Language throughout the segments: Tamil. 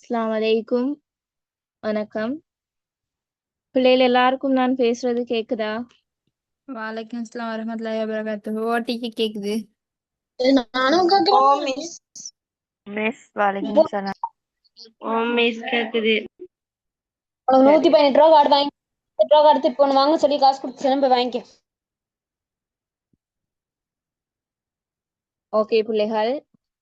அஸ்ஸலாமு அலைக்கும். வணக்கம். பிள்ளைகள் எல்லாருக்கும் நான் பேசுறது கேக்குதா? வலைக்கம் அஸ்ஸலாம் வரஹ்மத்துல்லாஹி வபரகாத்துஹு. ஓட்டிக்கு கேக்குது. நானும் ஓம் மிஸ் மிஸ் வலைக்கும் சலாம். ஓம் மிஸ் கேக்குது. உனக்கு 118 ரூபா கார்டு வாங்கி 8 ரூபா கார்டு திருப்பி ஒன்று வாங்க சொல்லி காசு கொடுத்து போய் வாங்கிக்க. ஓகே பிள்ளைகள்,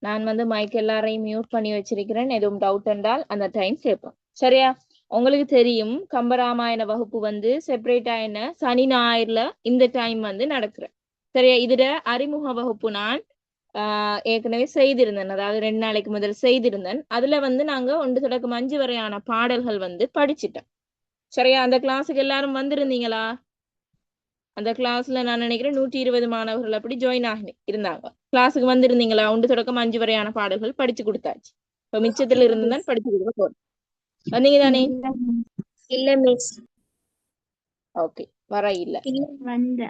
நான் மைக் எல்லாரையும் மியூட் பண்ணி வச்சிருக்கிறேன். எதுவும் டவுட் என்றால் அந்த டைம் கேட்போம். சரியா? உங்களுக்கு தெரியும் கம்பராமாயண வகுப்பு செப்பரேட்டா என்ன சனி ஞாயிறுல இந்த டைம் நடக்கிற. சரியா? இதுல அறிமுக வகுப்பு நான் ஏற்கனவே செய்திருந்தேன். அதாவது 2 நாளைக்கு முதல் செய்திருந்தேன். அதுல நாங்க 1 தொடக்கம் 5 வரையான பாடல்கள் படிச்சிட்டோம். சரியா? அந்த கிளாஸுக்கு எல்லாரும் வந்திருந்தீங்களா? அந்த கிளாஸ்ல நான் நினைக்கிறேன் 120 மாணவர்கள் அப்படி ஜாயின் ஆகி இருந்தாங்க. கிளாஸுக்கு வந்திருந்தீங்களா? 1 தொடக்கம் 5 வரையான பாடல்கள் படிச்சு கொடுத்தாச்சு. இப்ப மிச்சத்துல இருந்து தான் படிச்சு கொடுக்க போறோம். வந்தீங்க தானே? இல்ல மிஸ். ஓகே, வர இல்ல. வந்த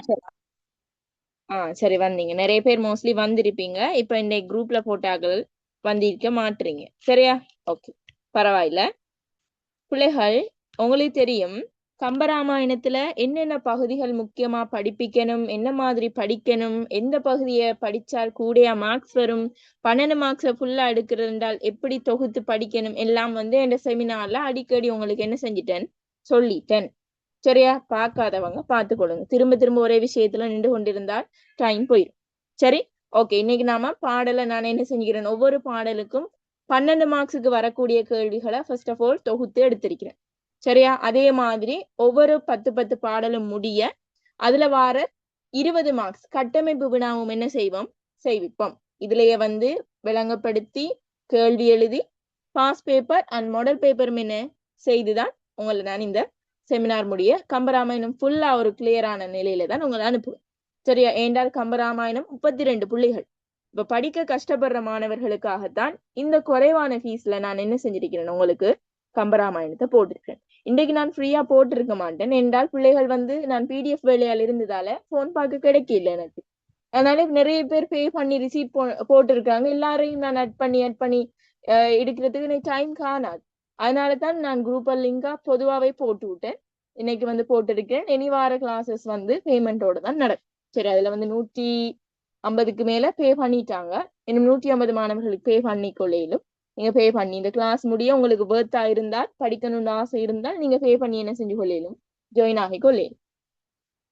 சரி, வந்தீங்க. நிறைய பேர் மோஸ்ட்லி வந்திருப்பீங்க. இப்ப இந்த குரூப்ல போட்டாக்கள் வந்திருக்க மாட்டுறீங்க. சரியா? ஓகே, பரவாயில்ல. பிள்ளைகள், உங்களுக்கு தெரியும் கம்பராமாயணத்துல என்னென்ன பகுதிகள் முக்கியமா படிப்பிக்கணும், என்ன மாதிரி படிக்கணும், எந்த பகுதியை படிச்சால் கூடிய மார்க்ஸ் வரும், 12 மார்க்ஸை ஃபுல்லா எடுக்கிறதால் எப்படி தொகுத்து படிக்கணும் எல்லாம் என் செமினார்ல அடிக்கடி உங்களுக்கு என்ன செஞ்சிட்டேன், சொல்லிட்டேன். சரியா? பார்க்காதவங்க பார்த்துக்கொள்ளுங்க. திரும்ப திரும்ப ஒரே விஷயத்துல நின்று கொண்டிருந்தால் டைம் போயிடும். சரி, ஓகே. இன்னைக்கு நாம பாடலை நான் என்ன செஞ்சுக்கிறேன், ஒவ்வொரு பாடலுக்கும் 12 மார்க்ஸுக்கு வரக்கூடிய கேள்விகளை ஃபர்ஸ்ட் ஆஃப் ஆல் தொகுத்து எடுத்திருக்கிறேன். சரியா? அதே மாதிரி ஒவ்வொரு 10 பாடலும் முடிய அதுல வார 20 மார்க்ஸ் கட்டமைப்பு வினாவும் என்ன செய்விப்போம். இதுலயே விளங்கப்படுத்தி கேள்வி எழுதி பாஸ் பேப்பர் அண்ட் மாடல் பேப்பரும் என்ன செய்துதான் உங்களை நான் இந்த செமினார் முடிய கம்பராமாயணம் ஃபுல்லா ஒரு கிளியரான நிலையில தான் உங்களை அனுப்புவேன். சரியா? ஏண்டால் கம்பராமாயணம் 32 புள்ளிகள். இப்ப படிக்க கஷ்டப்படுற மாணவர்களுக்காகத்தான் இந்த குறைவான ஃபீஸ்ல நான் என்ன செஞ்சிருக்கிறேன், உங்களுக்கு கம்பராமாயணத்தை போட்டிருக்கேன். இன்றைக்கு நான் ஃப்ரீயா போட்டிருக்க மாட்டேன். என்றால் பிள்ளைகள் நான் பிடிஎஃப் வேலையால் இருந்ததால போன் பார்க்க கிடைக்கல எனக்கு. அதனால நிறைய பேர் பே பண்ணி ரிசீட் போட்டிருக்காங்க. எல்லாரையும் நான் அட் பண்ணி எடுக்கிறதுக்கு எனக்கு டைம் காணாது. அதனாலதான் நான் குரூப்பல் லிங்கா பொதுவாவே போட்டு விட்டேன். இன்னைக்கு போட்டிருக்கேன். இனி வார கிளாஸஸ் பேமெண்டோட தான் நடக்கும். சரி, அதுல 150க்கு மேல பே பண்ணிட்டாங்க. இன்னும் 150 மாணவர்களுக்கு பே பண்ணி கொள்ளையிலும் நீங்க பே பண்ணி இந்த கிளாஸ் முடிய உங்களுக்கு பேர்த்தா இருந்தால், படிக்கணும்னு ஆசை இருந்தால் நீங்க பே பண்ணி என்ன செஞ்சு கொள்ளையிலும் ஜாயின் ஆகி கொள்ளையிலும்.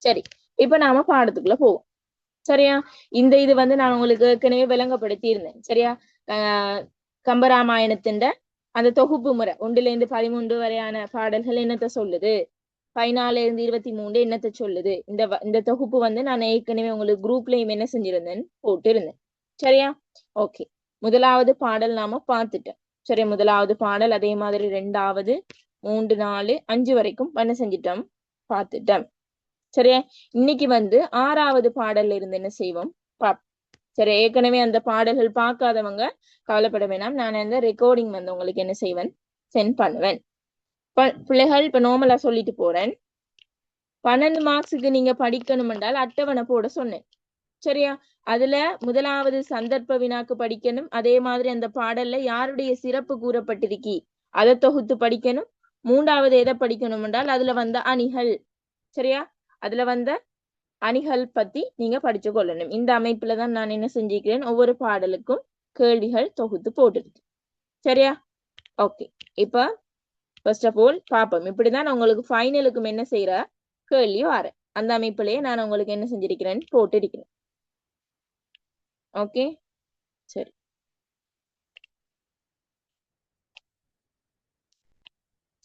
சரி, இப்ப நாம பாடத்துக்குள்ள போவோம். சரியா? இந்த இது நான் உங்களுக்கு ஏற்கனவே விளங்கப்படுத்தி இருந்தேன். சரியா? கம்பராமாயணத்தின் அந்த தொகுப்பு முறை 1ல இருந்து 13 வரையான பாடல்கள் என்னத்தை சொல்லுது, 14ல இருந்து 23 என்னத்தை சொல்லுது, இந்த தொகுப்பு நான் ஏற்கனவே உங்களுக்கு குரூப்லயும் என்ன செஞ்சிருந்தேன், போட்டு இருந்தேன். சரியா? ஓகே, முதலாவது பாடல் நாம பார்த்துட்டோம். சரி, முதலாவது பாடல். அதே மாதிரி 2வது 3 4 5 வரைக்கும் என்ன செஞ்சிட்டோம், பார்த்துட்டோம். சரியா? இன்னைக்கு 6வது பாடல்ல இருந்து என்ன செய்வோம் பார்ப்போம். சரி, ஏற்கனவே அந்த பாடல்கள் பார்க்காதவங்க கவலைப்பட வேணாம். நான் அந்த ரெக்கார்டிங் உங்களுக்கு என்ன செய்வேன், சென்ட் பண்ணுவேன். பிள்ளைகள், இப்ப நார்மலா சொல்லிட்டு போறேன். 12 மார்க்ஸுக்கு நீங்க படிக்கணும் என்றால் அட்டவணை போட சொன்னேன். சரியா? அதுல முதலாவது சந்தர்ப்ப வினாக்கு படிக்கணும். அதே மாதிரி அந்த பாடல்ல யாருடைய சிறப்பு கூறப்பட்டிருக்கி அதை தொகுத்து படிக்கணும். 3வது எதை படிக்கணும் என்றால் அதுல அணிகள். சரியா? அதுல அணிகள் பத்தி நீங்க படிச்சு கொள்ளணும். இந்த அமைப்புலதான் நான் என்ன செஞ்சிருக்கிறேன், ஒவ்வொரு பாடலுக்கும் கேள்விகள் தொகுத்து போட்டுருக்கு. சரியா? ஓகே, இப்ப ஃபர்ஸ்ட் ஆஃப் ஆல் பாப்போம். இப்படிதான் உங்களுக்கு ஃபைனலுக்கும் என்ன செய்யற கேள்வி வார அந்த அமைப்புலயே நான் உங்களுக்கு என்ன செஞ்சிருக்கிறேன், போட்டு இருக்கிறேன். ஓகே, சரி.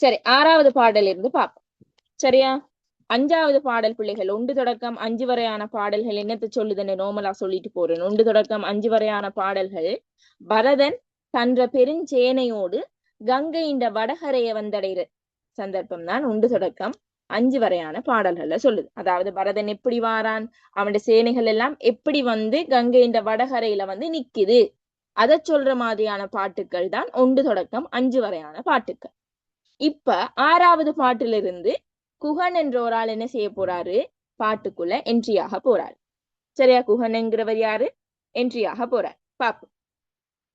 சரி, 6வது பாடல் இருந்து பார்ப்போம். சரியா? 5வது பாடல் பிள்ளைகள் 1 தொடக்கம் 5 வரையான பாடல்கள் என்னத்தை சொல்லுதுன்னு நார்மலா சொல்லிட்டு போறேன். 1 தொடக்கம் 5 வரையான பாடல்கள் பரதன் தன்ற பெருஞ்சேனையோடு கங்கை இந்த வடகரையை வந்தடைகிற சந்தர்ப்பம் தான் 1 தொடக்கம் 5 வரையான பாடல்கள்ல சொல்லுது. அதாவது பரதன் எப்படி வாரான், அவனுடைய சேனைகள் எல்லாம் எப்படி கங்கை இந்த வடகரையில நிக்குது, அதை சொல்ற மாதிரியான பாட்டுக்கள் தான் 1 தொடக்கம் 5 வரையான பாட்டுக்கள். இப்ப 6வது பாட்டிலிருந்து குகன் என்ற ஒரு ஆள் என்ன செய்ய போறாரு, பாட்டுக்குள்ள என்ட்ரியாக போறாரு. சரியா? குகன் என்கிறவர் யாரு, என்ட்ரியாக போறார். பாப்போம்.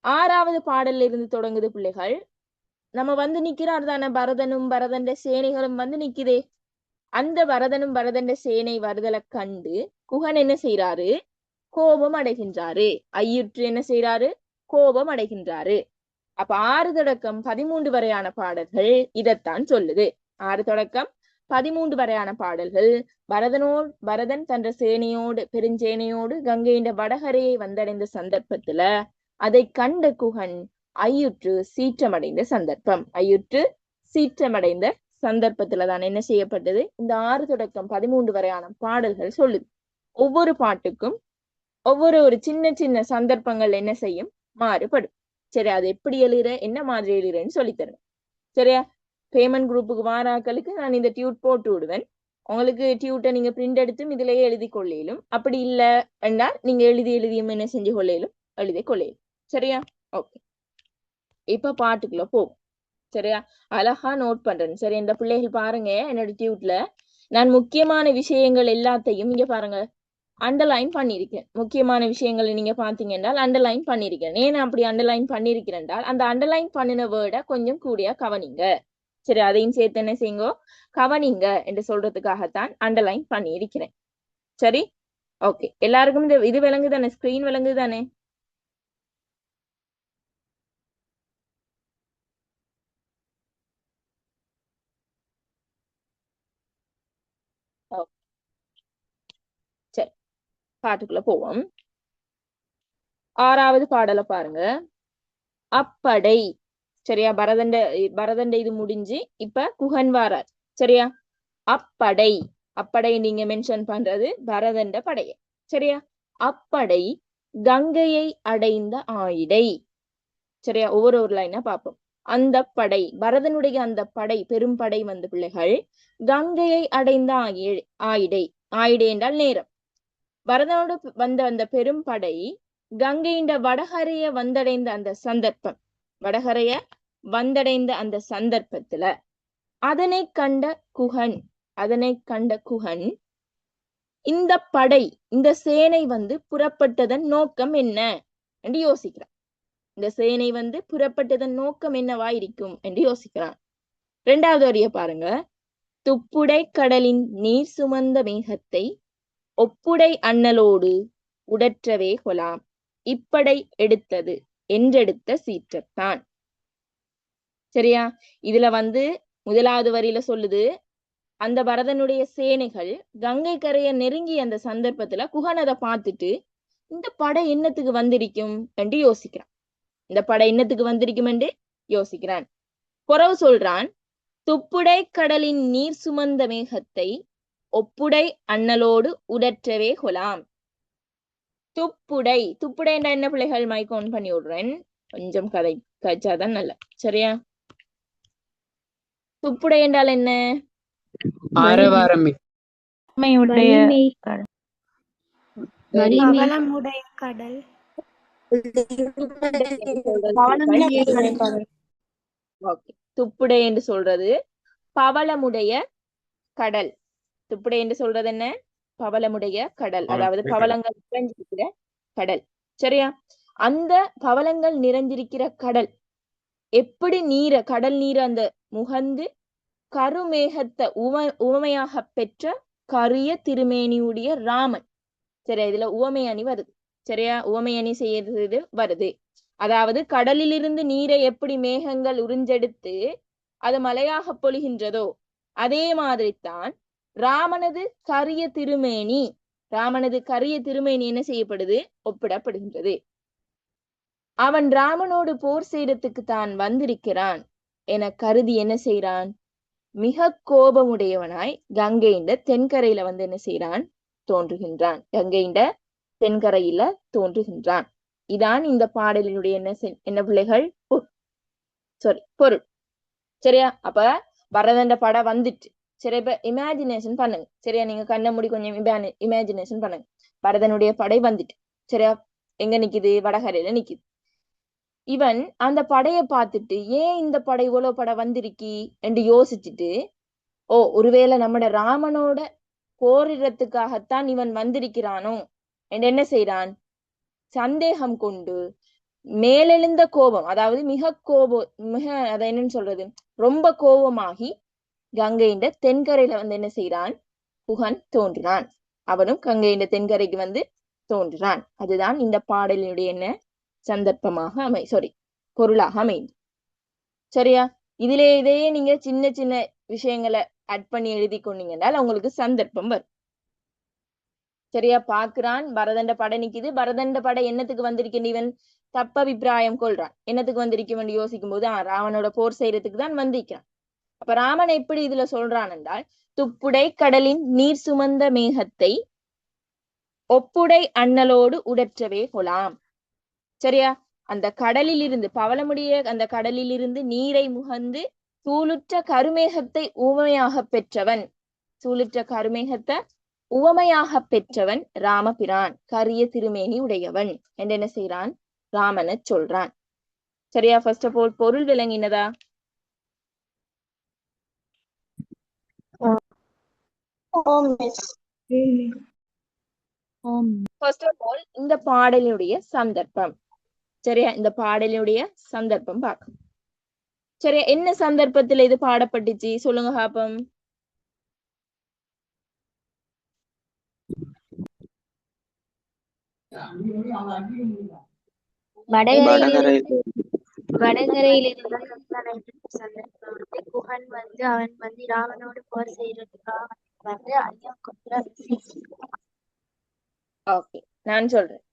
6வது பாடல்ல இருந்து தொடங்குது பிள்ளைகள். நம்ம வந்து நிக்கிறார் தானே, பரதனும் பரதண்ட சேனைகளும் வந்து நிக்குதே. அந்த பரதனும் பரதண்ட சேனை வருதலை கண்டு குகன் என்ன செய்யறாரு? கோபம் அடைகின்றாரு. ஐயுற்று என்ன செய்யறாரு? கோபம் அடைகின்றாரு. அப்ப 6 தொடக்கம் 13 வரையான பாடல்கள் இதைத்தான் சொல்லுது. 6 தொடக்கம் 13 வரையான பாடல்கள் பரதன் தன்ற சேனையோடு பெருஞ்சேனையோடு கங்கையின் வடகரையை வந்தடைந்த சந்தர்ப்பத்துல அதை கண்ட குகன் ஐயுற்று சீற்றமடைந்த சந்தர்ப்பம். ஐயுற்று சீற்றமடைந்த சந்தர்ப்பத்துல தான் என்ன செய்யப்பட்டது? இந்த 6 தொடக்கம் 13 வரையான பாடல்கள் சொல்லுது. ஒவ்வொரு பாட்டுக்கும் ஒவ்வொரு சின்ன சின்ன சந்தர்ப்பங்கள் என்ன செய்யும்? மாறுபடும். சரி, அது எப்படி எழுதுற, என்ன மாதிரி எழுதுறேன்னு சொல்லித்தரேன். சரியா? பேமெண்ட் குரூப்புக்கு வாராக்களுக்கு நான் இந்த டியூட் போட்டு விடுவேன். உங்களுக்கு டியூட்டை நீங்க பிரிண்ட் எடுத்தும் இதுலயே எழுதி கொள்ளையிலும், அப்படி இல்லை என்றால் நீங்க எழுதியும் என்ன செஞ்சு கொள்ளையிலும் எழுதி கொள்ளையிலும். சரியா? ஓகே, இப்ப பாட்டுக்குள்ள போகும். சரியா? அழகா நோட் பண்றேன். சரி, இந்த பிள்ளைகள் பாருங்க, என்னோட டியூட்ல நான் முக்கியமான விஷயங்கள் எல்லாத்தையும் இங்க பாருங்க அண்டர்லைன் பண்ணியிருக்கேன். முக்கியமான விஷயங்களை நீங்க பாத்தீங்கன்னா அண்டர்லைன் பண்ணிருக்கேன். ஏன் அப்படி அண்டர்லைன் பண்ணிருக்கிறேன் என்றால் அந்த அண்டர்லைன் பண்ணின வேர்டை கொஞ்சம் கூடிய கவனிங்க. சரி, அதையும் சேர்த்து என்ன செய்யுங்க, கவனிங்க என்று சொல்றதுக்காகத்தான் அண்டர்லைன் பண்ணியிருக்கிறேன். சரி, ஓகே. எல்லாருக்கும் இது விளங்குதானே? ஸ்கிரீன் விளங்குதானே? சரி, பாட்டுக்குள்ள போவோம். 6வது பாடலை பாருங்க. அப்படை. சரியா? பரதண்ட இது முடிஞ்சு இப்ப குகன் வாரார். சரியா? அப்படை நீங்க மென்ஷன் பண்றது பரதண்ட படைய. சரியா? அப்படை கங்கையை அடைந்த ஆயிடை. சரியா? ஒவ்வொரு லைனா பார்ப்போம். அந்த படை, பரதனுடைய அந்த படை, பெரும் படை வந்து பிள்ளைகள் கங்கையை அடைந்த ஆயிடை. ஆயிடை என்றால் நேரம். பரதனோடு வந்த அந்த பெரும் படை கங்கையின் வடகரைய வந்தடைந்த அந்த சந்தர்ப்பம், வடகரைய வந்தடைந்த அந்த சந்தர்ப்பத்துல அதனை கண்ட குகன் இந்த படை, இந்த சேனை வந்து புறப்பட்டதன் நோக்கம் என்ன என்று யோசிக்கிறான். இந்த சேனை வந்து புறப்பட்டதன் நோக்கம் என்னவா இருக்கும் என்று யோசிக்கிறான். 2வது வரிய பாருங்க. துப்புடை கடலின் நீர் சுமந்த மேகத்தை ஒப்புடை அண்ணலோடு உடற்றவே கொலாம் இப்படை எடுத்தது என்றெடுத்த சீற்றத்தான். சரியா? இதுல வந்து 1வது வரியில சொல்லுது, அந்த பரதனுடைய சேனைகள் கங்கை கரையை நெருங்கிய அந்த சந்தர்ப்பத்துல குகன் அதை பார்த்துட்டு இந்த படை என்னத்துக்கு வந்திருக்கும் என்று யோசிக்கிறான். இந்த படை என்னத்துக்கு வந்திருக்கும் என்று யோசிக்கிறான். புறவு சொல்றான், துப்புடை கடலின் நீர் சுமந்த மேகத்தை ஒப்புடை அண்ணலோடு உடற்றவே கொலாம். துப்புடை என்ன பிள்ளைகள்? மைக் ஆன் பண்ணி விடுறேன், கொஞ்சம் கதைச்சாதான் நல்ல. சரியா? துப்புடை என்றால் என்ன? துப்புடை என்று சொல்றது பவளமுடைய கடல். துப்புடை என்று சொல்றது என்ன? பவளமுடைய கடல், அதாவது பவளங்கள் நிறைஞ்சிருக்கிற கடல். சரியா? அந்த பவளங்கள் நிறைஞ்சிருக்கிற கடல் எப்படி கடல் நீரை அந்த முகந்து கருமேகத்தை உவமையாக பெற்ற கரிய திருமேனியுடைய ராமன். சரியா? இதுல உவமை அணி வருது. சரியா? உவமை அணி செய்யறது வருது. அதாவது கடலிலிருந்து நீரை எப்படி மேகங்கள் உறிஞ்செடுத்து அது மலையாக பொழிகின்றதோ அதே மாதிரித்தான் ராமனது கரிய திருமேனி என்ன செய்யப்படுது? ஒப்பிடப்படுகின்றது. அவன் ராமனோடு போர் செய்யறதுக்கு தான் வந்திருக்கிறான் என கருதி என்ன செய்யறான்? மிக கோபமுடையவனாய் கங்கையின் தென்கரையில வந்து என்ன செய்யறான்? தோன்றுகின்றான். கங்கையின் தென்கரையில தோன்றுகின்றான். இதான் இந்த பாடலினுடைய என்ன பிள்ளைகள்? பொருள். சரியா? அப்ப பரதண்ட படம் வந்துட்டு. சரி, இப்ப இமேஜினேஷன் பண்ணுங்க. சரியா? நீங்க கண்ண மூடி கொஞ்சம் இமேஜினேஷன் பண்ணுங்க. பரதனுடைய படை வந்துட்டு. சரியா? எங்க நிக்குது? வடகரையில நிக்குது. இவன் அந்த படைய பார்த்துட்டு ஏன் இந்த படை இவ்வளவு படம் வந்திருக்கி என்று யோசிச்சுட்டு, ஒருவேளை நம்மட ராமனோட போரிடத்துக்காகத்தான் இவன் வந்திருக்கிறானோ என்று என்ன செய்யறான்? சந்தேகம் கொண்டு மேலெழுந்த கோபம், அதாவது மிக அதை என்னன்னு சொல்றது, ரொம்ப கோபமாகி கங்கையின் தென்கரையில வந்து என்ன செய்யறான், குகன் தோன்றினான். அவனும் கங்கையின் தென்கரைக்கு வந்து தோன்றினான். அதுதான் இந்த பாடலினுடைய என்ன சந்தர்ப்பமாக பொருளாக அமைந்து. சரியா? இதையே நீங்க சின்ன சின்ன விஷயங்களை அட் பண்ணி எழுதி கொண்டீங்கன்னால் உங்களுக்கு சந்தர்ப்பம் வரும். சரியா? பாக்குறான், பரதண்ட படை நிக்குது. பரதண்ட படை என்னத்துக்கு வந்திருக்கேன், இவன் தப்ப அபிப்பிராயம் கொள்றான். என்னத்துக்கு வந்திருக்கேன் யோசிக்கும் போது ராவனோட போர் செய்யறதுக்கு தான் வந்திருக்கான். அப்ப ராமன் எப்படி இதுல சொல்றான் என்றால், துப்புடை கடலின் நீர் சுமந்த மேகத்தை ஒப்புடை அண்ணலோடு உடற்றவே கொலாம். சரியா? அந்த கடலில் இருந்து பவளமுடைய அந்த கடலில் இருந்து நீரை முகந்து சூளுற்ற கருமேகத்தை உவமையாக பெற்றவன், சூளுற்ற கருமேகத்தை உவமையாக பெற்றவன் ராமபிரான், கரிய திருமேனி உடையவன் என்று என்ன செய்யறான், ராமனை சொல்றான். சரியா? ஃபர்ஸ்ட் ஆஃப் ஆல் பொருள் விளங்கினதா? ஃபர்ஸ்ட் ஆஃப் ஆல் இந்த பாடலினுடைய சந்தர்ப்பம். சரியா? இந்த பாடலினுடைய சந்தர்ப்பம் பார்க்கணும். சரியா? என்ன சந்தர்ப்பத்துல இது பாடப்பட்டுச்சு சொல்லுங்க பாப்போம். வடகரையிலிருந்து குகன் வந்து அவன் வந்து ராவனோடு போர் செய்யறதுக்காக வந்து ஐயா ஓகே, நான் சொல்றேன்.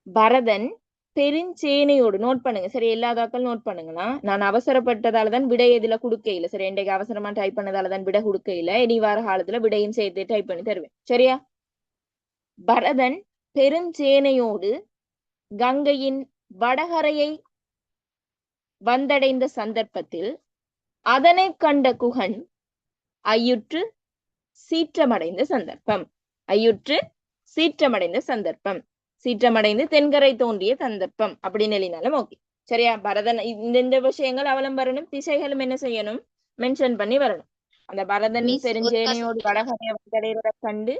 பரதன் பெருஞ்சேனையோடு, நோட் பண்ணுங்க சரி, எல்லாதாக்கள் நோட் பண்ணுங்கன்னா, நான் அவசரப்பட்டதாலதான் விடை இதுல கொடுக்க இல்லை. சரி, இன்றைக்கு அவசரமா டைப் பண்ணதாலதான் விடை கொடுக்க இல்லை. இனி வார காலத்துல விடையும் சேர்த்து டைப் பண்ணி தருவேன். சரியா? பரதன் பெருஞ்சேனையோடு கங்கையின் வடகரையை வந்தடைந்த சந்தர்ப்பத்தில் அதனை கண்ட குகன் ஐயுற்று சீற்றமடைந்த சந்தர்ப்பம். ஐயுற்று சீற்றமடைந்த சந்தர்ப்பம், சீற்றமடைந்து தென்கரை தோன்றிய சந்தர்ப்பம் அப்படின்னு எழுதினாலும் ஓகே. சரியா? பரதன் இந்த விஷயங்கள் அவலம் வரணும், திசைகளும் என்ன செய்யணும், மென்ஷன் பண்ணி வரணும். அந்த பரதன் பெருஞ்சேனையோடு வடகரையை வந்தடைகிறத கண்டு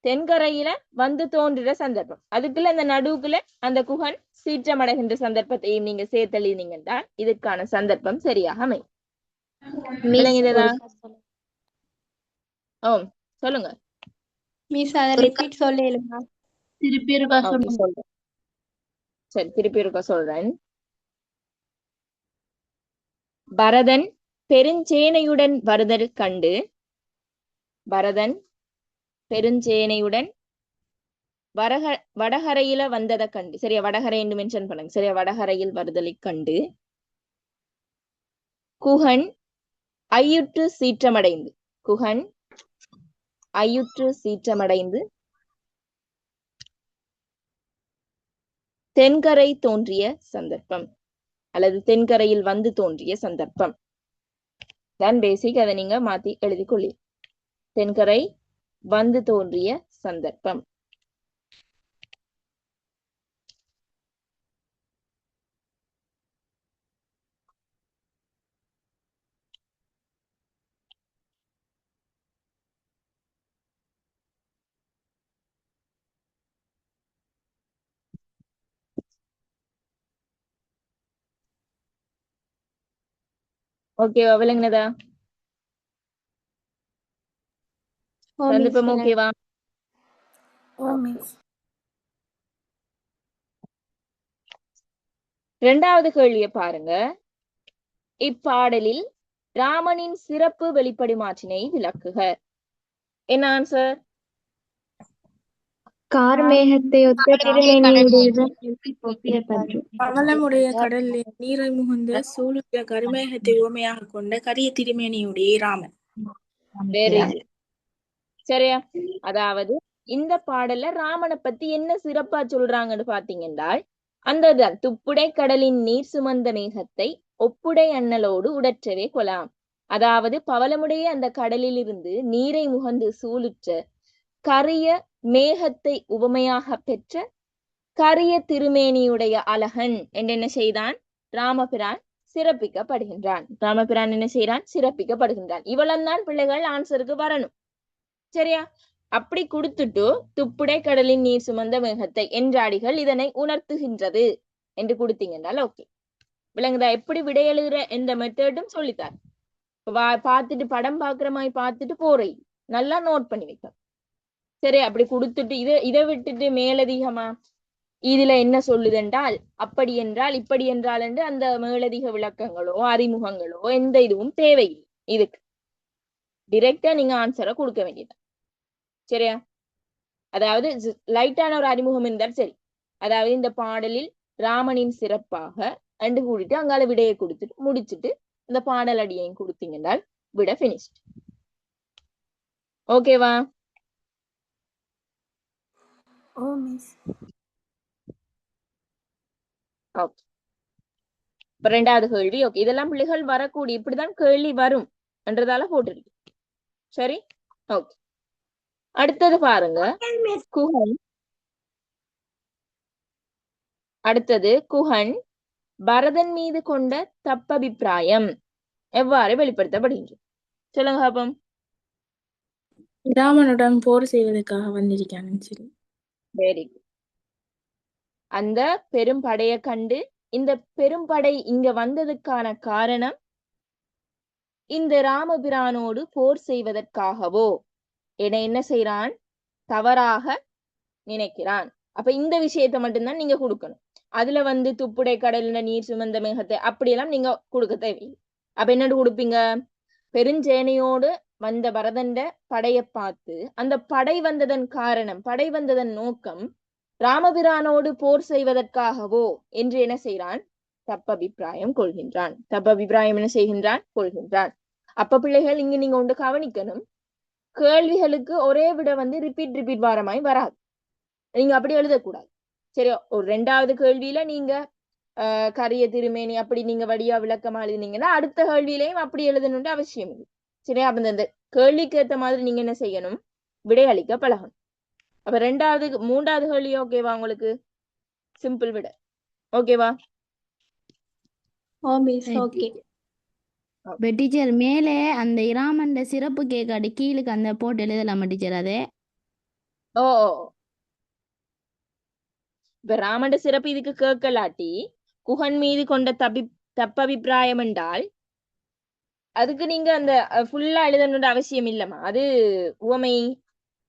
தென்கரையில வந்து தோன்றுற சந்தர்ப்பம், அதுக்குள்ள அந்த நடுவுக்குள்ள அந்த குகன் சீற்றமடைகின்ற சந்தர்ப்பத்தையும் நீங்க சேர்த்தெழுதினீங்கன்னா இதுக்கான சந்தர்ப்பம் சரியாக அமையும். விளங்கியதா? ஓ சொல்லுங்க மிஸ் அதை ரிப்பீட் சொல்லிடுங்க. திருப்பி இருக்கா சொல்றேன். சரி, திருப்பி இருக்க சொல்றேன். பரதன் பெருஞ்சேனையுடன் வருதல் கண்டு, பரதன் பெருஞ்சேனையுடன் வடகரையில வந்ததை கண்டு, சரியா? வடகரை என்று மென்ஷன் பண்ணுங்க. சரியா? வடகரையில் வருதலை கண்டு குகன் ஐயுற்று சீற்றமடைந்து, குகன் ஐயுற்று சீற்றமடைந்து தென்கரை தோன்றிய சந்தர்ப்பம் அல்லது தென்கரையில் வந்து தோன்றிய சந்தர்ப்பம் தான் பேசிக். அதை நீங்க மாத்தி எழுதி கொள்ளி. தென்கரை வந்து தோன்றிய சந்தர்ப்பம். ஓகேவா? விளங்குனதா? சந்தர்ப்பம் ஓகேவா? இரண்டாவது கேள்வியை பாருங்க. இப்பாடலில் ராமனின் சிறப்பு வெளிப்படைமாற்றினை விளக்குக. என்ன ஆன்சர்? கார்மேகத்தை ஒத்த திருமேனியுடையவன் பவளமுடைய கடலில் நீரை முகந்த சூளுற்ற கருமேகத்தை உவமையாக கொண்ட கரிய திருமேனியுடைய ராமன். Very good. சரியா? அதாவது இந்த பாடல்ல ராமனை பத்தி என்ன சிறப்பா சொல்றாங்கன்னு பாத்தீங்கன்னா, அந்த துப்புடை கடலின் நீர் சுமந்த மேகத்தை ஒப்புடை அண்ணலோடு உடற்றவே கொலாம். அதாவது பவளமுடைய அந்த கடலில் இருந்து நீரை முகந்து சூளுற்ற கரிய மேகத்தை உவமையாக பெற்ற கரிய திருமேனியுடைய அழகன் என்று என்ன செய்தான், ராமபிரான் சிறப்பிக்கப்படுகின்றான். ராமபிரான் என்ன செய்யறான், சிறப்பிக்கப்படுகின்றான். இவ்வளவுதான் பிள்ளைகள் ஆன்சருக்கு வரணும். சரியா? அப்படி கொடுத்துட்டு துப்புடை கடலின் நீர் சுமந்த மேகத்தை என்றாடிகள் இதனை உணர்த்துகின்றது என்று கொடுத்தீங்கன்றால் ஓகே. விளங்குதா? எப்படி விடை எழுதுற எந்த மெத்தடும் சொல்லித்தார். பார்த்துட்டு படம் பாக்குற மாதிரி பார்த்துட்டு போறீ நல்லா நோட் பண்ணி வைக்க. சரி, அப்படி கொடுத்துட்டு இதை விட்டுட்டு மேலதிகமா இதுல என்ன சொல்லுதென்றால் அப்படி என்றால் இப்படி என்றால் என்று அந்த மேலதிக விளக்கங்களோ அறிமுகங்களோ எந்த இதுவும் தேவையில்லை. இதுக்கு டிரெக்டா நீங்க ஆன்சரை கொடுக்க வேண்டியது. சரியா? அதாவது லைட்டான ஒரு அறிமுகம் இருந்தால் சரி. அதாவது இந்த பாடலில் ராமனின் சிறப்பாக அண்டு கூடிட்டு அங்கால விடையை கொடுத்துட்டு முடிச்சுட்டு இந்த பாடல் அடியையும் கொடுத்தீங்கன்றால் விட பினிஷ்ட். ஓகேவா? ஓ மிஸ். ஓகே. இப்ப 2வது கேள்வி. ஓகே, இதெல்லாம் பிள்ளைகள் வரக்கூடிய இப்படிதான் கேள்வி வரும் என்றதால போட்டிருக்கு. சரி, ஓகே. அடுத்தது பாருங்க, குஹன். அடுத்தது குஹன் பரதன் மீது கொண்ட தப்பபிப்பிராயம் எவ்வாறு வெளிப்படுத்தப்படுகின்றது? சொல்லுங்க பாப்போம். ராமனுடன் போர் செய்வதற்காக வந்திருக்கான்னு சொல்லி. Very good. அந்த பெரும் படையை கண்டு இந்த பெரும்படை இங்க வந்ததுக்கான காரணம் இந்த ராமபிரானோடு போர் செய்வதற்காகவோ என என்ன செய்யறான்? தவறாக நினைக்கிறான். அப்ப இந்த விஷயத்த மட்டும்தான் நீங்க கொடுக்கணும். அதுல வந்து துப்புடை கடல்ல நீர் சுமந்த மேகத்தை அப்படியெல்லாம் நீங்க கொடுக்க தேவையில்லை. அப்ப என்னட்டு கொடுப்பீங்க? பெருஞ்சேனையோடு வந்த பரதண்ட படையை பார்த்து அந்த படை வந்ததன் காரணம், படை வந்ததன் நோக்கம் ராமபிரானோடு போர் செய்வதற்காகவோ என்று என்ன செய்யறான்? தப்பபிப்பிராயம் கொள்கின்றான். தப்பபிப்பிராயம் என்ன செய்கின்றான்? கொள்கின்றான். அப்ப பிள்ளைகள் இங்க நீங்க ஒன்று கவனிக்கணும். கேள்விகளுக்கு ஒரே விட வந்து ரிப்பீட் வாரமாய் வராது. நீங்க அப்படி எழுதக்கூடாது. சரி, ஒரு 2வது கேள்வியில நீங்க கரிய திருமேனி அப்படி நீங்க வடியா விளக்கமா எழுதினீங்கன்னா அடுத்த கேள்வியிலையும் அப்படி எழுதணும்னு அவசியம் இல்லை. சரி, அப்ப இந்த கேள்விக்கு ஏற்ற மாதிரி நீங்க என்ன செய்யணும்? விடை அளிக்க பழகணும். அப்ப 3வது கேள்வி ஓகேவா உங்களுக்கு? சிம்பிள் விட ஓகேவா? ஓ மிஸ். ஓகே. டீச்சர் மேலே அந்த இராமண்ட சிறப்பு கேட்காடி கீழுக்கு அந்த போட்டு எழுதலாமா டீச்சர்? அதே ஓ இப்ப ராமண்ட சிறப்பு இதுக்கு கேட்கலாட்டி குஹன் மீது கொண்ட தப்பபிப்பிராயம் என்றால் அதுக்கு நீங்க அந்த ஃபுல்லா எழுதணுன்ற அவசியம் இல்லம்மா. அது உவமை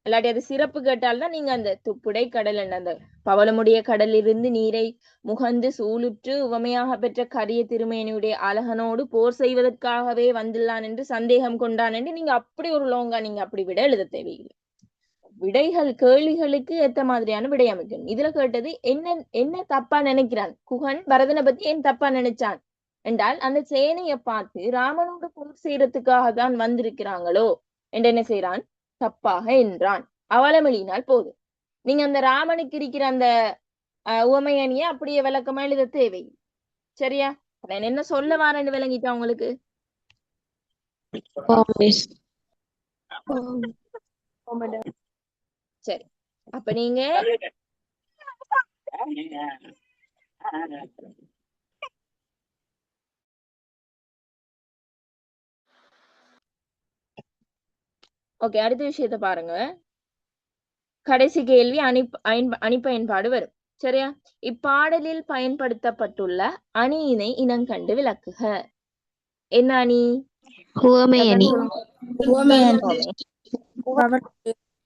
இல்லாட்டி அது சிறப்பு கேட்டால்தான் நீங்க அந்த துப்புடை கடல் அந்த பவளமுடைய கடலிலிருந்து நீரை முகந்து சூளுற்று உவமையாக பெற்ற கரிய திருமேனியுடைய அழகனோடு போர் செய்வதற்காகவே வந்துள்ளான் என்று சந்தேகம் கொண்டான் என்று நீங்க அப்படி ஒரு லோங்கா நீங்க அப்படி விட எழுத தேவையில்லை. விடைகள் கேள்விகளுக்கு ஏத்த மாதிரியான விடை அமைக்கணும். இதுல கேட்டது என்ன தப்பா நினைக்கிறான் குஹன், பரதனை பத்தி ஏன் தப்பா நினைச்சான் என்றால் அந்த சேனையை பார்த்து ராமனோடு போர் செய்யறதுக்காக தான் வந்திருக்கிறாங்களோ என்று என்ன செய்யறான்? தப்பாக என்றான். அவலமொழியினால் போதும். நீங்க அந்த ராமனுக்கு இருக்கிற அந்த உவமையணிய அப்படியே விளக்கமா எழுத தேவை. சரியா? நான் என்ன சொல்ல வாரேன்னு விளங்கிட்டா உங்களுக்கு? சரி, அப்ப நீங்க ஓகே, அடுத்த விஷயத்த பாருங்க. கடைசி கேள்வி அணிப்பயன்பாடு வரும். சரியா? இப்பாடலில் பயன்படுத்தப்பட்டுள்ள அணியினை இனங்கண்டு விளக்குக. என்ன அணி? உவமை அணி.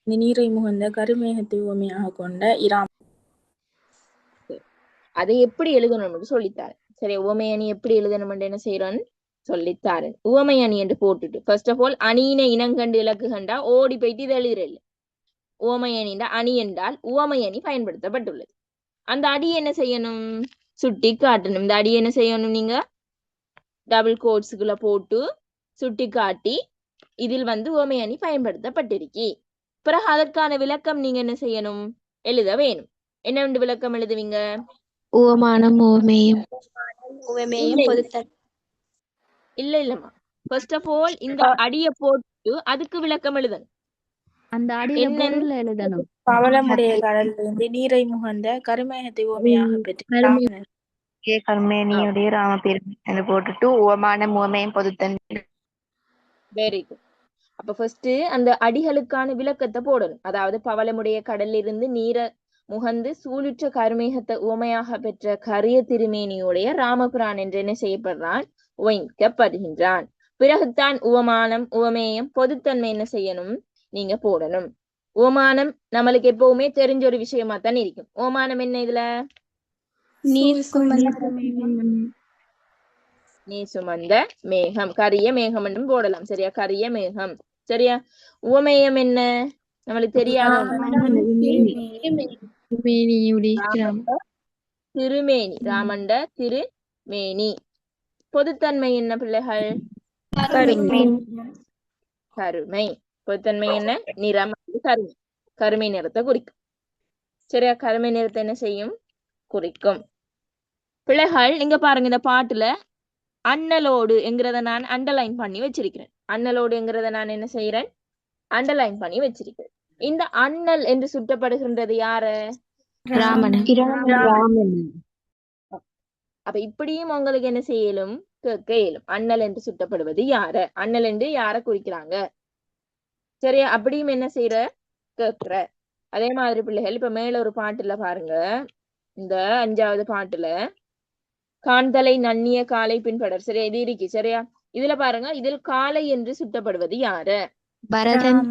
நீரை முகந்த கருமேகத்தை உவமையாக கொண்ட இராம். அதை எப்படி எழுதணும்னு சொல்லித்தாரு. சரி, உவமை அணி எப்படி எழுதணும் என்ன செய்யறோன்னு சொல்லித்தாரு. உவமை அணி என்று போட்டுட்டு ஃபர்ஸ்ட் ஆஃப் ஆல் அணியினை இனங்கண்டு இலக்குகண்டா ஓடி போயிட்டு இதை எழுதுறல. உவமை அணின்ற அணி என்றால் உவமை அணி பயன்படுத்தப்பட்டுள்ளது. அந்த அடி என்ன செய்யணும்? சுட்டி காட்டணும். இந்த அடி என்ன செய்யணும்? நீங்க டபுள் கோட்ஸுக்குள்ள போட்டு சுட்டி காட்டி இதில் வந்து உவமை அணி பயன்படுத்தப்பட்டிருக்கி. பிறகு அதற்கான விளக்கம் நீங்க என்ன செய்யணும்? எழுத வேணும். என்ன விளக்கம் எழுதுவீங்க? உவமானம் உவமேயம். இல்லம்மா. ஃபர்ஸ்ட் ஆஃப் ஆல் இந்த அடிய போட்டு அதுக்கு விளக்கம் எழுதணும். அந்த அடியில பொருள் எழுதணும். பவளமுடைய கடலிலிருந்து நீரை முகந்த கருமேகத்தை உவமையாக பெற்ற கருமேனியுடைய ராமபெருமை என்று போட்டுட்டு உவமானம் உவமேயம் பொதுத்தன். Very good. அப்ப ஃபர்ஸ்ட் அந்த அடிகளுக்கான விளக்கத்தை போடணும். அதாவது பவளமுடைய கடலிலிருந்து நீர முகந்து சூளுற்ற கருமேகத்தை உவமையாக பெற்ற கரிய திருமேனியுடைய ராமபிரான் என்று என்ன செய்யப்படுறான்? உவமிக்கப்படுகின்றான். பிறகுதான் உவமானம் உவமேயம் பொதுத்தன்மை என்ன செய்யணும்? நீங்க போடணும். உவமானம் நம்மளுக்கு எப்பவுமே தெரிஞ்ச ஒரு விஷயமா தான் இருக்கும். உவமானம் என்ன இதுல? நீர் சுமந்த நீர் சுமந்த மேகம், கரிய மேகம் என்றும் போடலாம். சரியா? கரிய மேகம். சரியா? உவமேயம் என்ன? நம்மளுக்கு தெரியாத திருமேனி, ராமண்ட திருமேனி. பொதுத்தன்மை என்ன பிள்ளைகள்? கருமை. பொதுத்தன்மை என்ன? நிறம், கருமை. கருமை நிறத்தை குறிக்கும். சரியா? கருமை நிறத்தை என்ன செய்யும்? குறிக்கும். பிள்ளைகள் இங்க பாருங்க, இந்த பாட்டுல அண்ணலோடு என்கிறத நான் அண்டர்லைன் பண்ணி வச்சிருக்கிறேன். அண்ணலோடு என்கிறத நான் என்ன செய்யறேன்? அண்டர்லைன் பண்ணி வச்சிருக்கிறேன். இந்த அண்ணல் என்று சுட்டப்படுகின்றது யாரு? ராமன். அப்ப இப்படியும் உங்களுக்கு என்ன செய்யலும்? கேட்க இயலும். அண்ணல் என்று சுட்டப்படுவது யாரு? அண்ணல் என்று யார குறிக்கிறாங்க? சரியா? அப்படியும் என்ன செய்யற? கேட்கிற. அதே மாதிரி பிள்ளைகள் இப்ப மேல ஒரு பாட்டுல பாருங்க, இந்த 5வது பாட்டுல காண்தலை நன்னிய காலை பின்படர். சரியா? இது இருக்கு. சரியா? இதுல பாருங்க, இதில் காலை என்று சுட்டப்படுவது யாரு? பரதன்.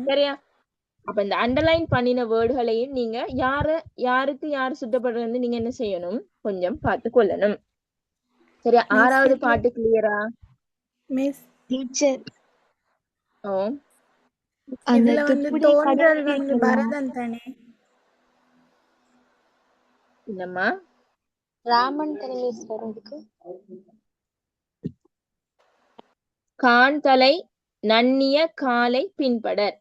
சரியா? அப்ப இந்த அண்டர்லைன் பண்ணின வேர்டுகளையும் நீங்க யாருக்கு யார் சுட்டப்படுறது நீங்க என்ன செய்யணும்? கொஞ்சம் பார்த்து கொள்ளணும். சரியா? 6வது பாட்டு கிளியரா? மிஸ் டீச்சர் ஓ, இதுல தோன்றல் பரதன் தானே? என்னம்மா? ராமன் தானே மிஸ் வரும். காண்தலை நன்னிய காலை பின்படர்.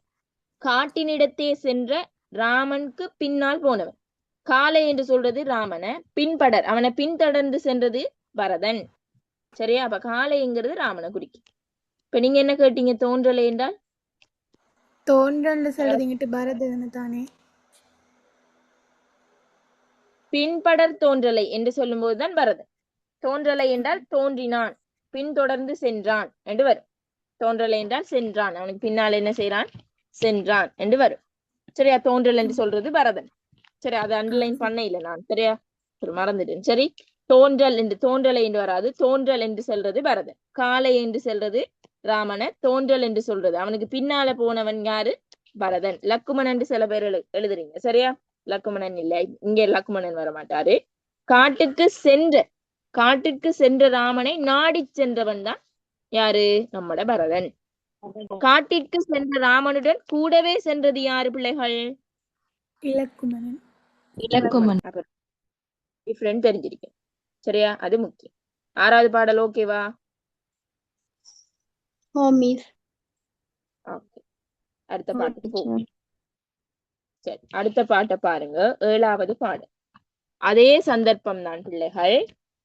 காட்டினிடத்தே சென்ற ராமனுக்கு பின்னால் போனவன். காலை என்று சொல்றது ராமனை, பின்படர் அவனை பின்தொடர்ந்து சென்றது பரதன். சரியா? அப்ப காலைங்கிறது ராமனை குறிக்கும். இப்ப நீங்க என்ன கேட்டீங்க? தோன்றலை என்றால் தோன்றல் சொல்றீங்கிட்டு பரதன் தானே? பின்படர் தோன்றலை என்று சொல்லும் போதுதான் பரதன். தோன்றலை என்றால் தோன்றினான், பின்தொடர்ந்து சென்றான் என்று வரும். தோன்றலை என்றால் சென்றான், அவனுக்கு பின்னால் என்ன செய்யறான்? சென்றான் என்று வரும். சரியா? தோன்றல் என்று சொல்றது பரதன். சரி, அதை அண்டர்லைன் பண்ண இல்லை நான். சரியா? மறந்துட்டேன். சரி, தோன்றலை என்று வராது. தோன்றல் என்று சொல்றது பரதன். காலை என்று சொல்றது ராமனை. தோன்றல் என்று சொல்றது அவனுக்கு பின்னால போனவன் யாரு? பரதன். லக்குமணன் என்று சில பேர் எழுதுறீங்க. சரியா? லக்குமணன் இல்லை, இங்கே லக்குமணன் வர மாட்டாரு. காட்டுக்கு சென்ற ராமனை நாடி சென்றவன் தான் யாரு? நம்மட பரதன். காட்டிற்கு சென்ற ராமனுடன் கூடவே சென்றது யாரு பிள்ளைகள்? இலக்குமணன். டிஃபரெண்ட் தெரிஞ்சிருக்கேன். சரியா? அது முக்கியம். 6வது பாடல் ஓகேவா? ஓகே, அடுத்த பாட்டுக்கு போகும். சரி, அடுத்த பாட்டை பாருங்க. 7வது பாடல். அதே சந்தர்ப்பம் தான் பிள்ளைகள்.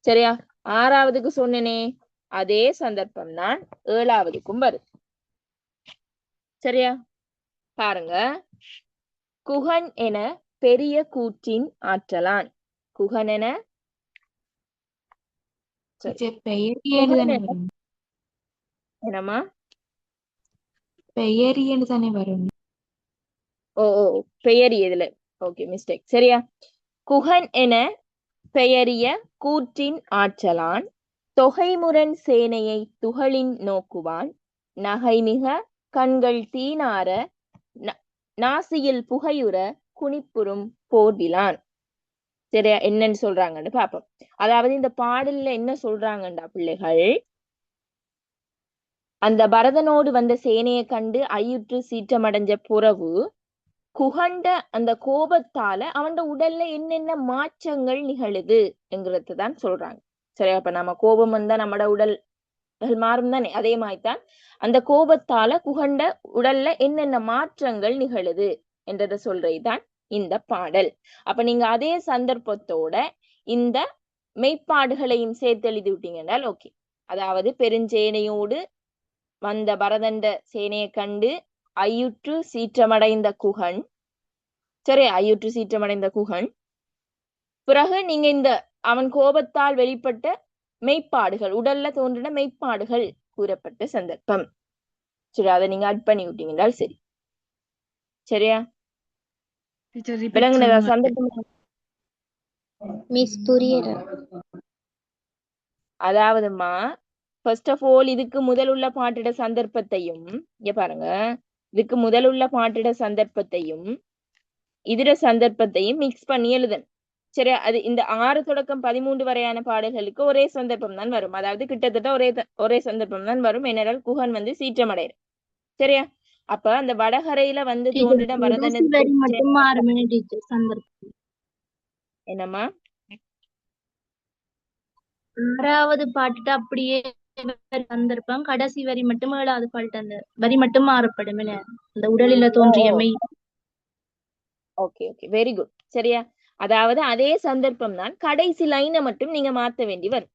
சரியா? 6வதுக்கு சொன்னனே, அதே சந்தர்ப்பம் தான் 7வதுக்கும் வருது. சரியா? பாருங்க. குகன் என பெரிய கூற்றின் ஆற்றலான். குகன் என என்னம்மா? பெயரியன்னு தானே வரும். ஓ பெயரியதுல ஓகே, மிஸ்டேக். சரியா? குகன் என பெயரிய கூற்றின் ஆற்றலான் தொகைமுரண் சேனையை துகளின் நோக்குவான் நகைமிக கண்கள் தீனார நாசியில் புகையுற குனிப்புறும் போர்விலான். சரியா? என்னன்னு சொல்றாங்கன்னு பாப்போம். அதாவது இந்த பாடல்ல என்ன சொல்றாங்கண்டா பிள்ளைகள், அந்த பரதனோடு வந்த சேனையை கண்டு ஐயுற்று சீற்றமடைஞ்ச புறவு குகண்ட அந்த கோபத்தால அவன் உடல்ல என்னென்ன மாற்றங்கள் நிகழுது என்கிறது தான் சொல்றாங்க. சரியா? அப்ப நம்ம கோபம் வந்தா நம்மட உடல்கள் மாறும் தானே, அதே மாதிரிதான் அந்த கோபத்தால குகண்ட உடல்ல என்னென்ன மாற்றங்கள் நிகழுது என்றதை சொல்றதுதான் இந்த பாடல். அப்ப நீங்க அதே சந்தர்ப்பத்தோட இந்த மெய்ப்பாடுகளையும் சேர்த்து எழுதி விட்டீங்கன்னால் ஓகே. அதாவது பெருஞ்சேனையோடு வந்த பரதண்ட சேனையை கண்டு ஐயுற்று சீற்றமடைந்த குகன். சரி, ஐயுற்று சீற்றமடைந்த குகன். பிறகு நீங்க இந்த அவன் கோபத்தால் வெளிப்பட்ட மெய்ப்பாடுகள், உடல்ல தோன்றின மெய்ப்பாடுகள் கூறப்பட்ட சந்தர்ப்பம். சரி, அதை நீங்க அட் பண்ணி விட்டீங்கன்றால் சரி. சரியா? விளங்குனதா சந்தர்ப்பம்? மிஸ் புரியல. அதாவதுமா ஃபர்ஸ்ட் ஆஃப் ஆல் இதுக்கு முதல் உள்ள பாட்டிட சந்தர்ப்பத்தையும் இங்க பாருங்க, இதுக்கு முதல் உள்ள பாட்டிட சந்தர்ப்பத்தையும் இதர சந்தர்ப்பத்தையும் மிக்ஸ் பண்ணி எழுதணும். சரி, அது இந்த 6 தொடக்கம் 13 வரையான பாடல்களுக்கு ஒரே சந்தர்ப்பம் தான் வரும். அதாவது கிட்டத்தட்ட ஒரே சந்தர்ப்பம் தான் வரும். ஏனென்றால் குகன் வந்து சீற்றமடைற. சரியா? அப்ப அந்த வடகரையில வந்து தோன்றின பரதன் மட்டும் மாறுமே டீச்சர் சந்தர்ப்பம். என்னம்மா? 6வது பாட்டுட்டு அப்படியே சந்தர்ப்பம், கடைசி வரி மட்டும் 7வது பாட்டு அந்த வரி மட்டும் மாறப்படும். அந்த உடலில தோன்றிய மெய். Okay okay, very good. சரியா? அதாவது அதே சந்தர்ப்பம் தான், கடைசி லைனை மட்டும் நீங்க மாத்த வேண்டி வரும்.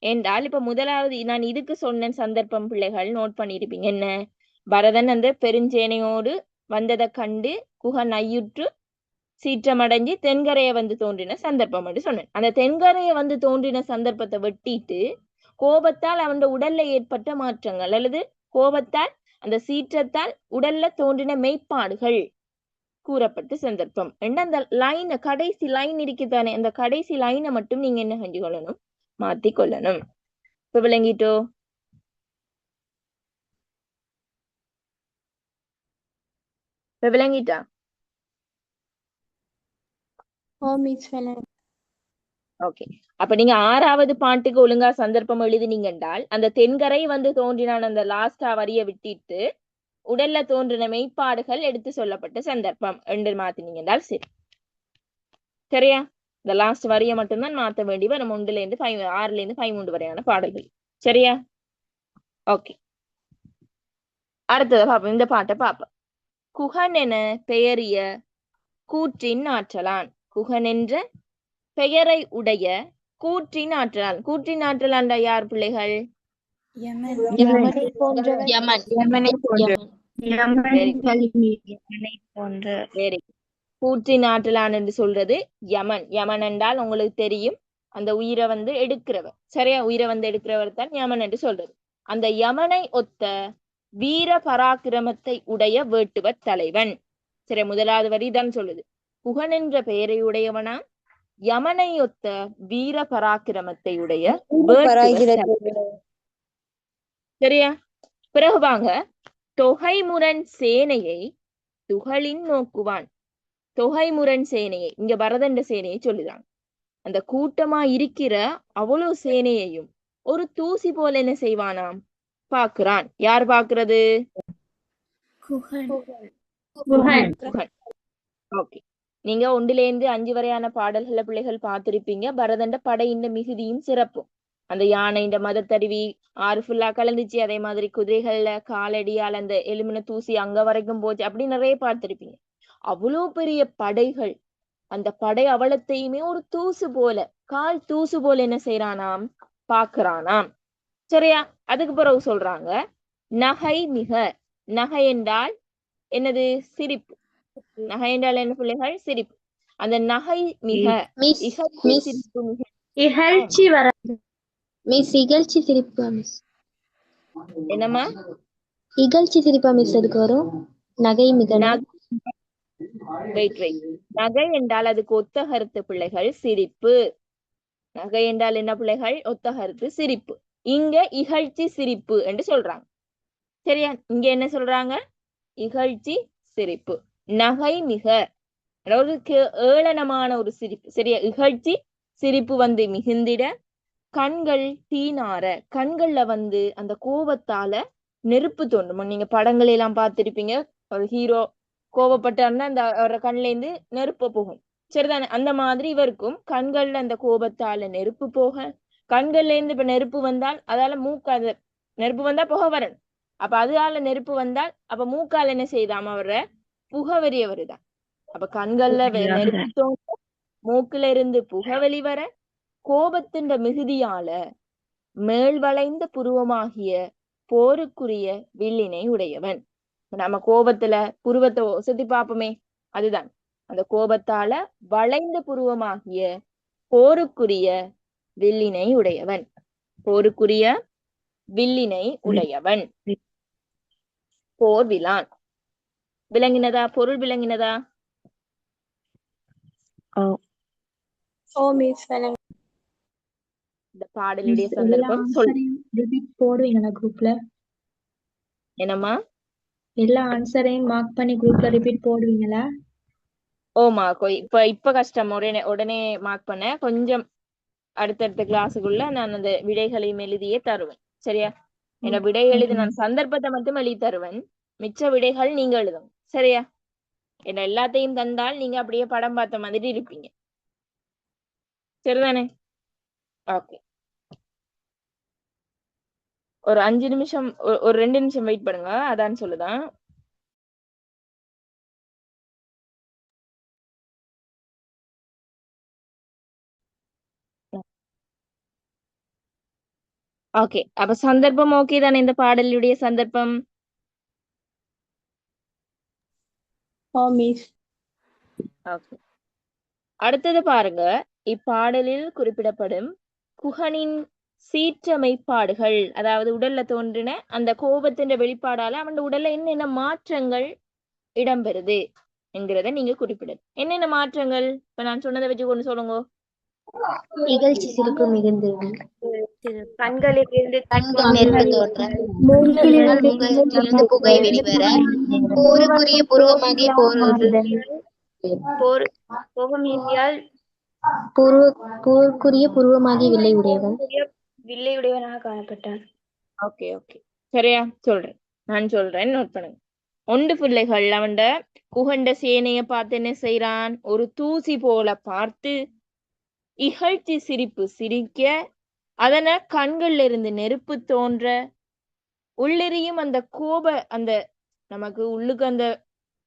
என்றால் இப்ப முதலாவது நான் இதுக்கு சொன்ன சந்தர்ப்பம் பிள்ளைகள் நோட் பண்ணிருப்பீங்க. என்ன? பரதன் அந்த பெருஞ்சேனையோடு வந்ததை கண்டு குகன் ஐயுற்று சீற்றமடைஞ்சு தென்கரையை வந்து தோன்றின சந்தர்ப்பம் என்று சொன்னேன். அந்த தென்கரையை வந்து தோன்றின சந்தர்ப்பத்தை வெட்டிட்டு கோபத்தால் அவன் உடல்ல ஏற்பட்ட மாற்றங்கள் அல்லது கோபத்தால் அந்த சீற்றத்தால் உடல்ல தோன்றின மெய்ப்பாடுகள் கூறப்பட்ட சந்தர்ப்பம் என்று அந்த லைன், கடைசி லைன் இருக்குதானே, அந்த கடைசி லைனை மட்டும் நீங்க என்ன செஞ்சு கொள்ளணும்? மாத்தி கொள்ளணும். இப்ப விளங்கிட்டோ? இப்ப விளங்கிட்டா? ஓகே. அப்ப நீங்க 6வது பாட்டுக்கு ஒழுங்கா சந்தர்ப்பம் எழுதினீங்க என்றால் அந்த தென்கரை வந்து தோன்றினான் அந்த லாஸ்டா வரிய விட்டிட்டு உடல்ல தோன்றின மெய்ப்பாடுகள் எடுத்து சொல்லப்பட்ட சந்தர்ப்பம் என்று மாத்தினீங்க என்றால் சரி. சரியா? இந்த லாஸ்ட் வரிய மட்டும்தான் மாத்த வேண்டி வரும். 6ல இருந்து 13 வரையான பாடல்கள். சரியா? ஓகே, அடுத்தது பாப்போம். இந்த பாட்டை பாப்போம். குகன் என பெயரிய கூற்றின் ஆற்றலான். குகன் என்ற பெயரை உடைய கூற்றின் ஆற்றலான். கூற்றின் ஆற்றலான்டா யார் பிள்ளைகள்? யமன். வெரி கூற்றின் ஆற்றலான் என்று சொல்றது யமன். யமன் என்றால் உங்களுக்கு தெரியும், அந்த உயிரை வந்து எடுக்கிறவர். சரியா? உயிரை வந்து எடுக்கிறவர் தான் யமன் என்று சொல்றது. அந்த யமனை ஒத்த வீர பராக்கிரமத்தை உடைய வேட்டுவர் தலைவன். சரி, முதலாவது வரி தான் சொல்லுது. குகன் என்ற பெயரை உடையவனா யமனை ஒத்த வீர பராக்கிரமத்தை உடைய வேட்டுவர் தலைவன். சரியா? பிறகு வாங்க, தொகைமுரண் சேனையை துகளின் நோக்குவான். தொகைமுரண் சேனையை, இங்க பரதண்ட சேனையை சொல்லுதாங்க. அந்த கூட்டமா இருக்கிற அவ்வளவு சேனையையும் ஒரு தூசி போல என்ன செய்வானாம்? பாக்குறான். யார் பாக்குறது? குகன். குகன். ஓகே, நீங்க 1லேருந்து 5 வரையான பாடல்களை பிள்ளைகள் பார்த்திருப்பீங்க. பரதண்ட படையின் மிகுதியும் சிறப்பும், அந்த யானையின் மதத்தருவி 6 ஃபுல்லா கலந்துச்சு. அதே மாதிரி குதிரைகள்ல காலடியால் அந்த எலுமின தூசி அங்க வரைக்கும் போச்சு. அப்படி நிறைய பார்த்திருப்பீங்க. அவ்வளவு பெரிய படைகள், அந்த படை அவலத்தையுமே ஒரு தூசு போல, கால் தூசு போல என்ன செய்யறானாம்? பாக்குறானாம். சரியா? அதுக்கு பிறகு சொல்றாங்க, நகை மிக. நகை என்றால் என்னது? சிரிப்பு. நகை என்றால் என்ன பிள்ளைகள்? சிரிப்பு. அந்த நகை மிக இகழ்ச்சி சிரிப்பு மிக. இகழ்ச்சி வர மிஸ் இகழ்ச்சி சிரிப்பா மிஸ்? என்னம்மா? இகழ்ச்சி சிரிப்பா மிஸ் அதுக்கு வரும்? நகை மிக. வெயிட். நகை என்றால் அதுக்கு ஒத்த கருத்து பிள்ளைகள் சிரிப்பு. நகை என்றால் என்ன பிள்ளைகள்? ஒத்த கருத்து சிரிப்பு. இங்க இகழ்ச்சி சிரிப்பு என்று சொல்றாங்க. சரியா? இங்க என்ன சொல்றாங்க? இகழ்ச்சி சிரிப்பு. நகை மிக அதாவது ஏளனமான ஒரு சிரிப்பு. சரியா? இகழ்ச்சி சிரிப்பு வந்து மிகுந்திட கண்கள் தீனார, கண்கள்ல வந்து அந்த கோபத்தால நெருப்பு தோன்றும். நீங்க படங்கள் எல்லாம் பார்த்திருப்பீங்க. ஒரு ஹீரோ கோபப்பட்டாருன்னா அந்த அவரோட கண்ல இருந்து நெருப்பு போகும். சரிதானே? அந்த மாதிரி இவருக்கும் கண்கள்ல அந்த கோபத்தால நெருப்பு போக, கண்கள்ல இருந்து இப்ப நெருப்பு வந்தால் அதால மூக்கால நெருப்பு வந்தா புகை வரணும். அப்ப அதால நெருப்பு வந்தால் அப்ப மூக்கால் என்ன செய்தாம அவர புகவெறிய வருதான். அப்ப கண்கள்ல நெருப்பு தோன்ற, மூக்குல இருந்து புகவெளி வர, கோபத்தின் மிகுதியால மேல் வளைந்த புருவமாகிய போருக்குரிய வில்லினை உடையவன். நம்ம கோபத்துல புருவத்தை ஒசத்தி பார்ப்போமே, அதுதான். அந்த கோபத்தால வளைந்த புருவமாகிய போருக்குரிய வில்லினை உடையவன். போருக்குரிய வில்லினை உடையவன். போர்விலான். விளங்கினதா? பொருள் விளங்கினதா? ஓ மிஸ் இந்த பாடலுடைய எல்லா சந்தர்ப்பம் சொல். ஆன்சரையும் ரிப்பீட் போடுவீங்களா குரூப்ல? என்னம்மா? எல்லா ஆன்சரையும் மார்க் பண்ணி குரூப்ல ரிப்பீட் போடுவீங்களா? ஓமா, இப்ப கஷ்டம். உடனே மார்க் பண்ண. கொஞ்சம் அடுத்தடுத்த கிளாஸுக்குள்ள நான் அந்த விடைகளையும் எழுதியே தருவேன். சரியா? என்ன விடை எழுதி நான் சந்தர்ப்பத்தை மட்டும் எழுதி தருவேன். மிச்ச விடைகள் நீங்க எழுதணும். சரியா? என்ன எல்லாத்தையும் தந்தால் நீங்க அப்படியே படம் பார்த்த மாதிரி இருப்பீங்க. சரிதானே? ஓகே. ஒரு 5 நிமிஷம், ஒரு 2 நிமிஷம் வெயிட் பண்ணுங்க. அதான் சொல்லுதான். ஓகே, அப்ப சந்தர்ப்பம் ஓகே தானே? இந்த பாடலுடைய சந்தர்ப்பம். ஓ மிஸ் ஓகே. அடுத்தது பாருங்க. இப்பாடலில் குறிப்பிடப்படும் குகனின் சீற்றமைப்பாடுகள், அதாவது உடல்ல தோன்றின அந்த கோபத்தின் வெளிப்பாடால அவன் உடல்ல என்னென்ன மாற்றங்கள் இடம்பெறுது என்கிறத நீங்க குறிப்பிடணும். என்னென்ன மாற்றங்கள்? இப்ப நான் சொன்னதை வச்சு கொண்டு சொல்லுங்க. இகழ்ச்சி சிரிப்பு மிகுந்து கண்களிலிருந்து கண்கள் நெருப்பு தோன்ற முகத்திலிருந்து புகை வெளிவர போருக்குரிய புருவமாகி போகமீதியால் போருக்குரிய புருவமாகி வில்லையுடையவனாக காணப்பட்டான். ஓகே ஓகே, சரியா? சொல்றேன், நான் சொல்றேன், நோட் பண்ணுங்க. ஒன்று பிள்ளைகள் அவன்ட குகண்ட சேனைய பார்த்து என்ன செய்யறான்? ஒரு தூசி போல பார்த்து இகழ்ச்சி சிரிப்பு சிரிக்க, அதன கண்கள்ல இருந்து நெருப்பு தோன்ற, உள்ளெறியும் அந்த கோப, அந்த நமக்கு உள்ளுக்கு அந்த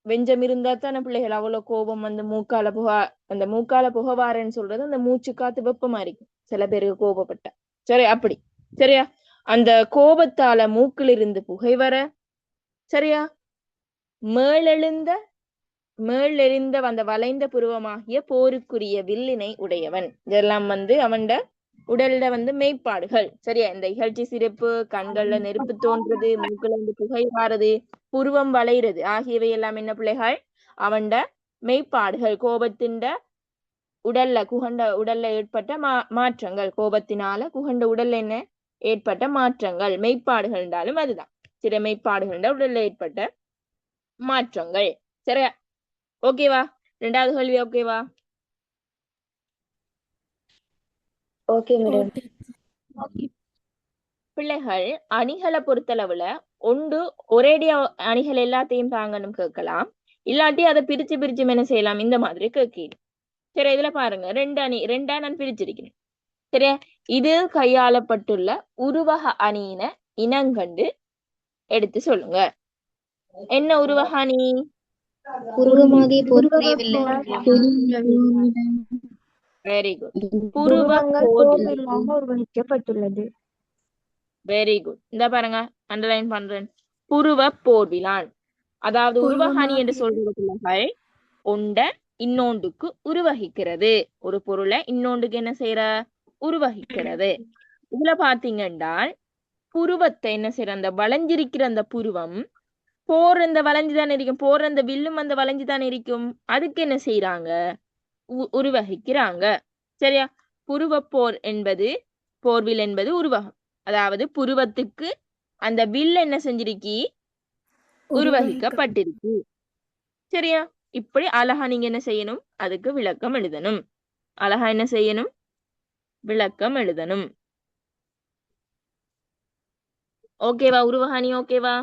வெஞ்சம் இருந்தா தானே பிள்ளைகள் அவ்வளவு கோபம் வந்து அந்த மூக்கால புகவாரன்னு சொல்றது அந்த மூச்சு காத்து வெப்பமா இருக்கும் சில பேருக்கு கோபப்பட்ட. சரி, அப்படி. சரியா? அந்த கோபத்தால மூக்கில் இருந்து புகை வர, சரியா, மேலெழுந்த அந்த வளைந்த புருவமாகிய போருக்குரிய வில்லினை உடையவன். இதெல்லாம் அவன்ட உடல்ல மெய்ப்பாடுகள். சரியா? இந்த இகழ்ச்சி சிரிப்பு, கண்கள்ல நெருப்பு தோன்றது, மூக்குல புகை வாரது, புருவம் வளைகிறது ஆகியவை எல்லாம் என்ன பிள்ளைகள்? அவன்ட மெய்ப்பாடுகள். கோபத்தின் குகண்ட உடல்ல ஏற்பட்ட மாற்றங்கள். கோபத்தினால குகண்ட உடல்ல என்ன ஏற்பட்ட மாற்றங்கள், மெய்ப்பாடுகள் என்றாலும் அதுதான். சில மெய்ப்பாடுகள் உடல்ல ஏற்பட்ட மாற்றங்கள். சரியா? ஓகேவா? 2வது கேள்வி ஓகேவா? Okay madam. பிள்ளைகள் அணிகளை பொறுத்தளவுல ஒரேடியா அணிகள் எல்லாத்தையும் தாங்கன்னு கேட்கலாம். இல்லாட்டி அதை பிரிச்சு என்ன செய்யலாம்? இந்த மாதிரி கேட்கலாம். சரி, இதுல பாருங்க, 2 அணி 2ஆ நான் பிரிச்சிருக்கிறேன். சரியா? இது கையாளப்பட்டுள்ள உருவக அணியின இனங்கண்டு எடுத்து சொல்லுங்க. என்ன உருவக அணி? Very good. உருவகப்பட்டுள்ளது. Very good. இந்த பாருங்க, அண்டர்லைன் பண்றேன். புருவ போர்விலான். அதாவது உருவகாணி என்று சொல்றது ஒண்ட இன்னொன்றுக்கு உருவகிக்கிறது. ஒரு பொருளை இன்னொன்றுக்கு என்ன செய்யற? உருவகிக்கிறது. இதுல பாத்தீங்கன்னா புருவத்தை என்ன செய்யற? அந்த வளைஞ்சிருக்கிற அந்த புருவம் போர் அந்த வளைஞ்சுதான் இருக்கும். போர் அந்த வில்லும் அந்த வளைஞ்சுதான் இருக்கும். அதுக்கு என்ன செய்யறாங்க? உருவகிக்கிறாங்க. சரியா? புருவ போர்வில் என்பது உருவகம். அதாவது புருவத்துக்கு அந்த வில் என்ன செஞ்சிருக்கி? உருவகிக்கப்பட்டிருக்கு. சரியா? இப்படி அழகா நீங்க என்ன செய்யணும்? அதுக்கு விளக்கம் எழுதணும். அழகா என்ன செய்யணும்? விளக்கம் எழுதணும். ஓகேவா? உருவகாணி ஓகேவா?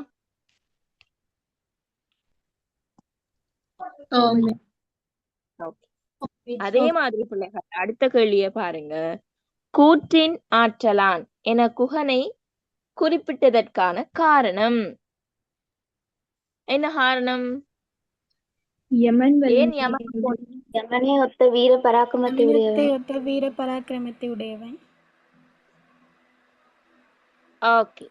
அதே மாதிரி பிள்ளைகள் அடுத்த கேள்வியை பாருங்க. கூற்றின் ஆற்றலான் என குகனை குறிப்பிட்டதற்கான காரணம் என்ன? காரணம் ஏன் யமனை ஒத்த வீர பராக்கிரமத்தை உடையவன். ஓகே,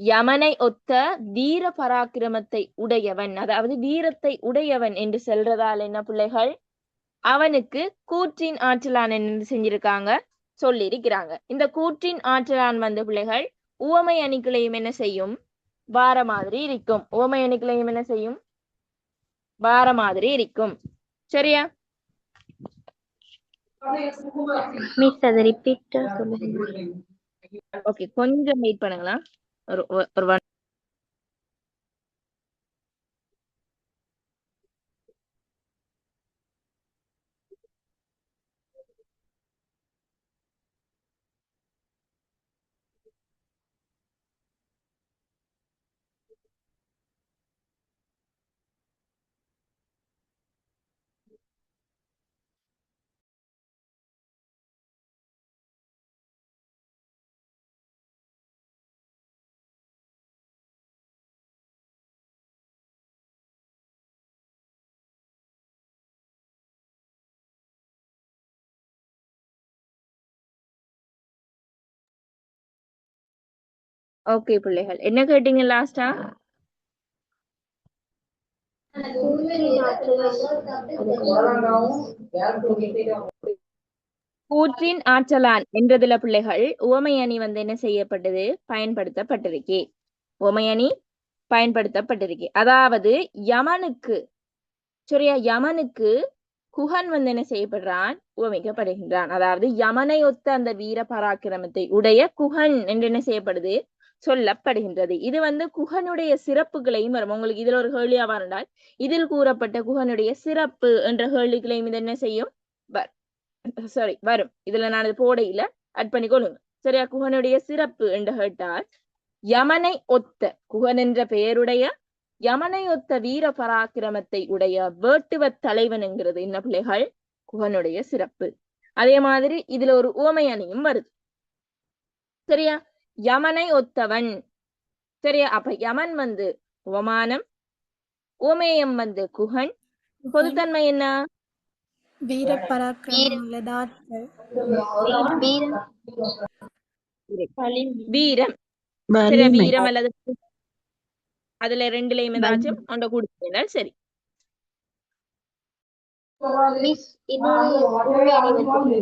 யமனை ஒத்த வீர பராக்கிரமத்தை உடையவன், அதாவது வீரத்தை உடையவன் என்று சொல்றதால என்ன பிள்ளைகள்? அவனுக்கு கூற்றின் ஆற்றலான் என்ன செஞ்சிருக்காங்க? சொல்லியிருக்கிறாங்க. இந்த கூற்றின் ஆற்றலான் பிள்ளைகள் உவமை அணிகளையும் என்ன செய்யும்? வார மாதிரி இருக்கும். உவமை அணிகளையும் என்ன செய்யும்? வார மாதிரி இருக்கும். சரியா? மிஸ் அதை ரிப்பீட்டா சொல்லுங்க. ஓகே, கொஞ்சம் வெயிட் பண்ணுங்களா. ஒரு ஓகே பிள்ளைகள், என்ன கேட்டீங்க லாஸ்டா? கூற்றின் ஆற்றலான் என்றதுல பிள்ளைகள் உவமை அணி வந்து என்ன செய்யப்பட்டது? பயன்படுத்தப்பட்டிருக்கு. உவமை அணி பயன்படுத்தப்பட்டிருக்கு. அதாவது யமனுக்கு, சரியா, யமனுக்கு குஹன் வந்து என்ன செய்யப்படுறான்? உவமிக்கப்படுகின்றான். அதாவது யமனை ஒத்த அந்த வீர பராக்கிரமத்தை உடைய குஹன் என்று என்ன செய்யப்படுது? சொல்லப்படுகின்றது. இது வந்து குஹனுடைய சிறப்புகளையும் வரும். உங்களுக்கு இதுல ஒரு கேள்வியா இருந்தால் இதில் கூறப்பட்ட குஹனுடைய சிறப்பு என்ற கேள்விகளையும் இது என்ன செய்யும்? வரும். இதுல நான் அது போடையில அட் பண்ணி கொள்ளுங்க. சரியா? குஹனுடைய சிறப்பு என்று கேட்டால் யமனை ஒத்த, குஹன் என்ற பெயருடைய யமனை ஒத்த வீர பராக்கிரமத்தை உடைய வேட்டுவ தலைவன் என்கிறது என்ன பிள்ளைகள்? குஹனுடைய சிறப்பு. அதே மாதிரி இதுல ஒரு உவமை அணியும் வருது. சரியா? யமனை ஒத்தவன். சரியா? அப்ப யமன் வந்து உவமானம், உவமேயம் வந்து குஹன். பொதுத்தன்மை என்ன? வீர பராக்கிரமம் உள்ளதாற்றல். வீரம். சரியா? வீரம் அல்லது அதுல ரெண்டுலயும் ஏதாச்சும் ஒன்றை கொடுத்தீங்கன்னா சரி. மிஸ் இன்னொரு உண்மை அணி வந்து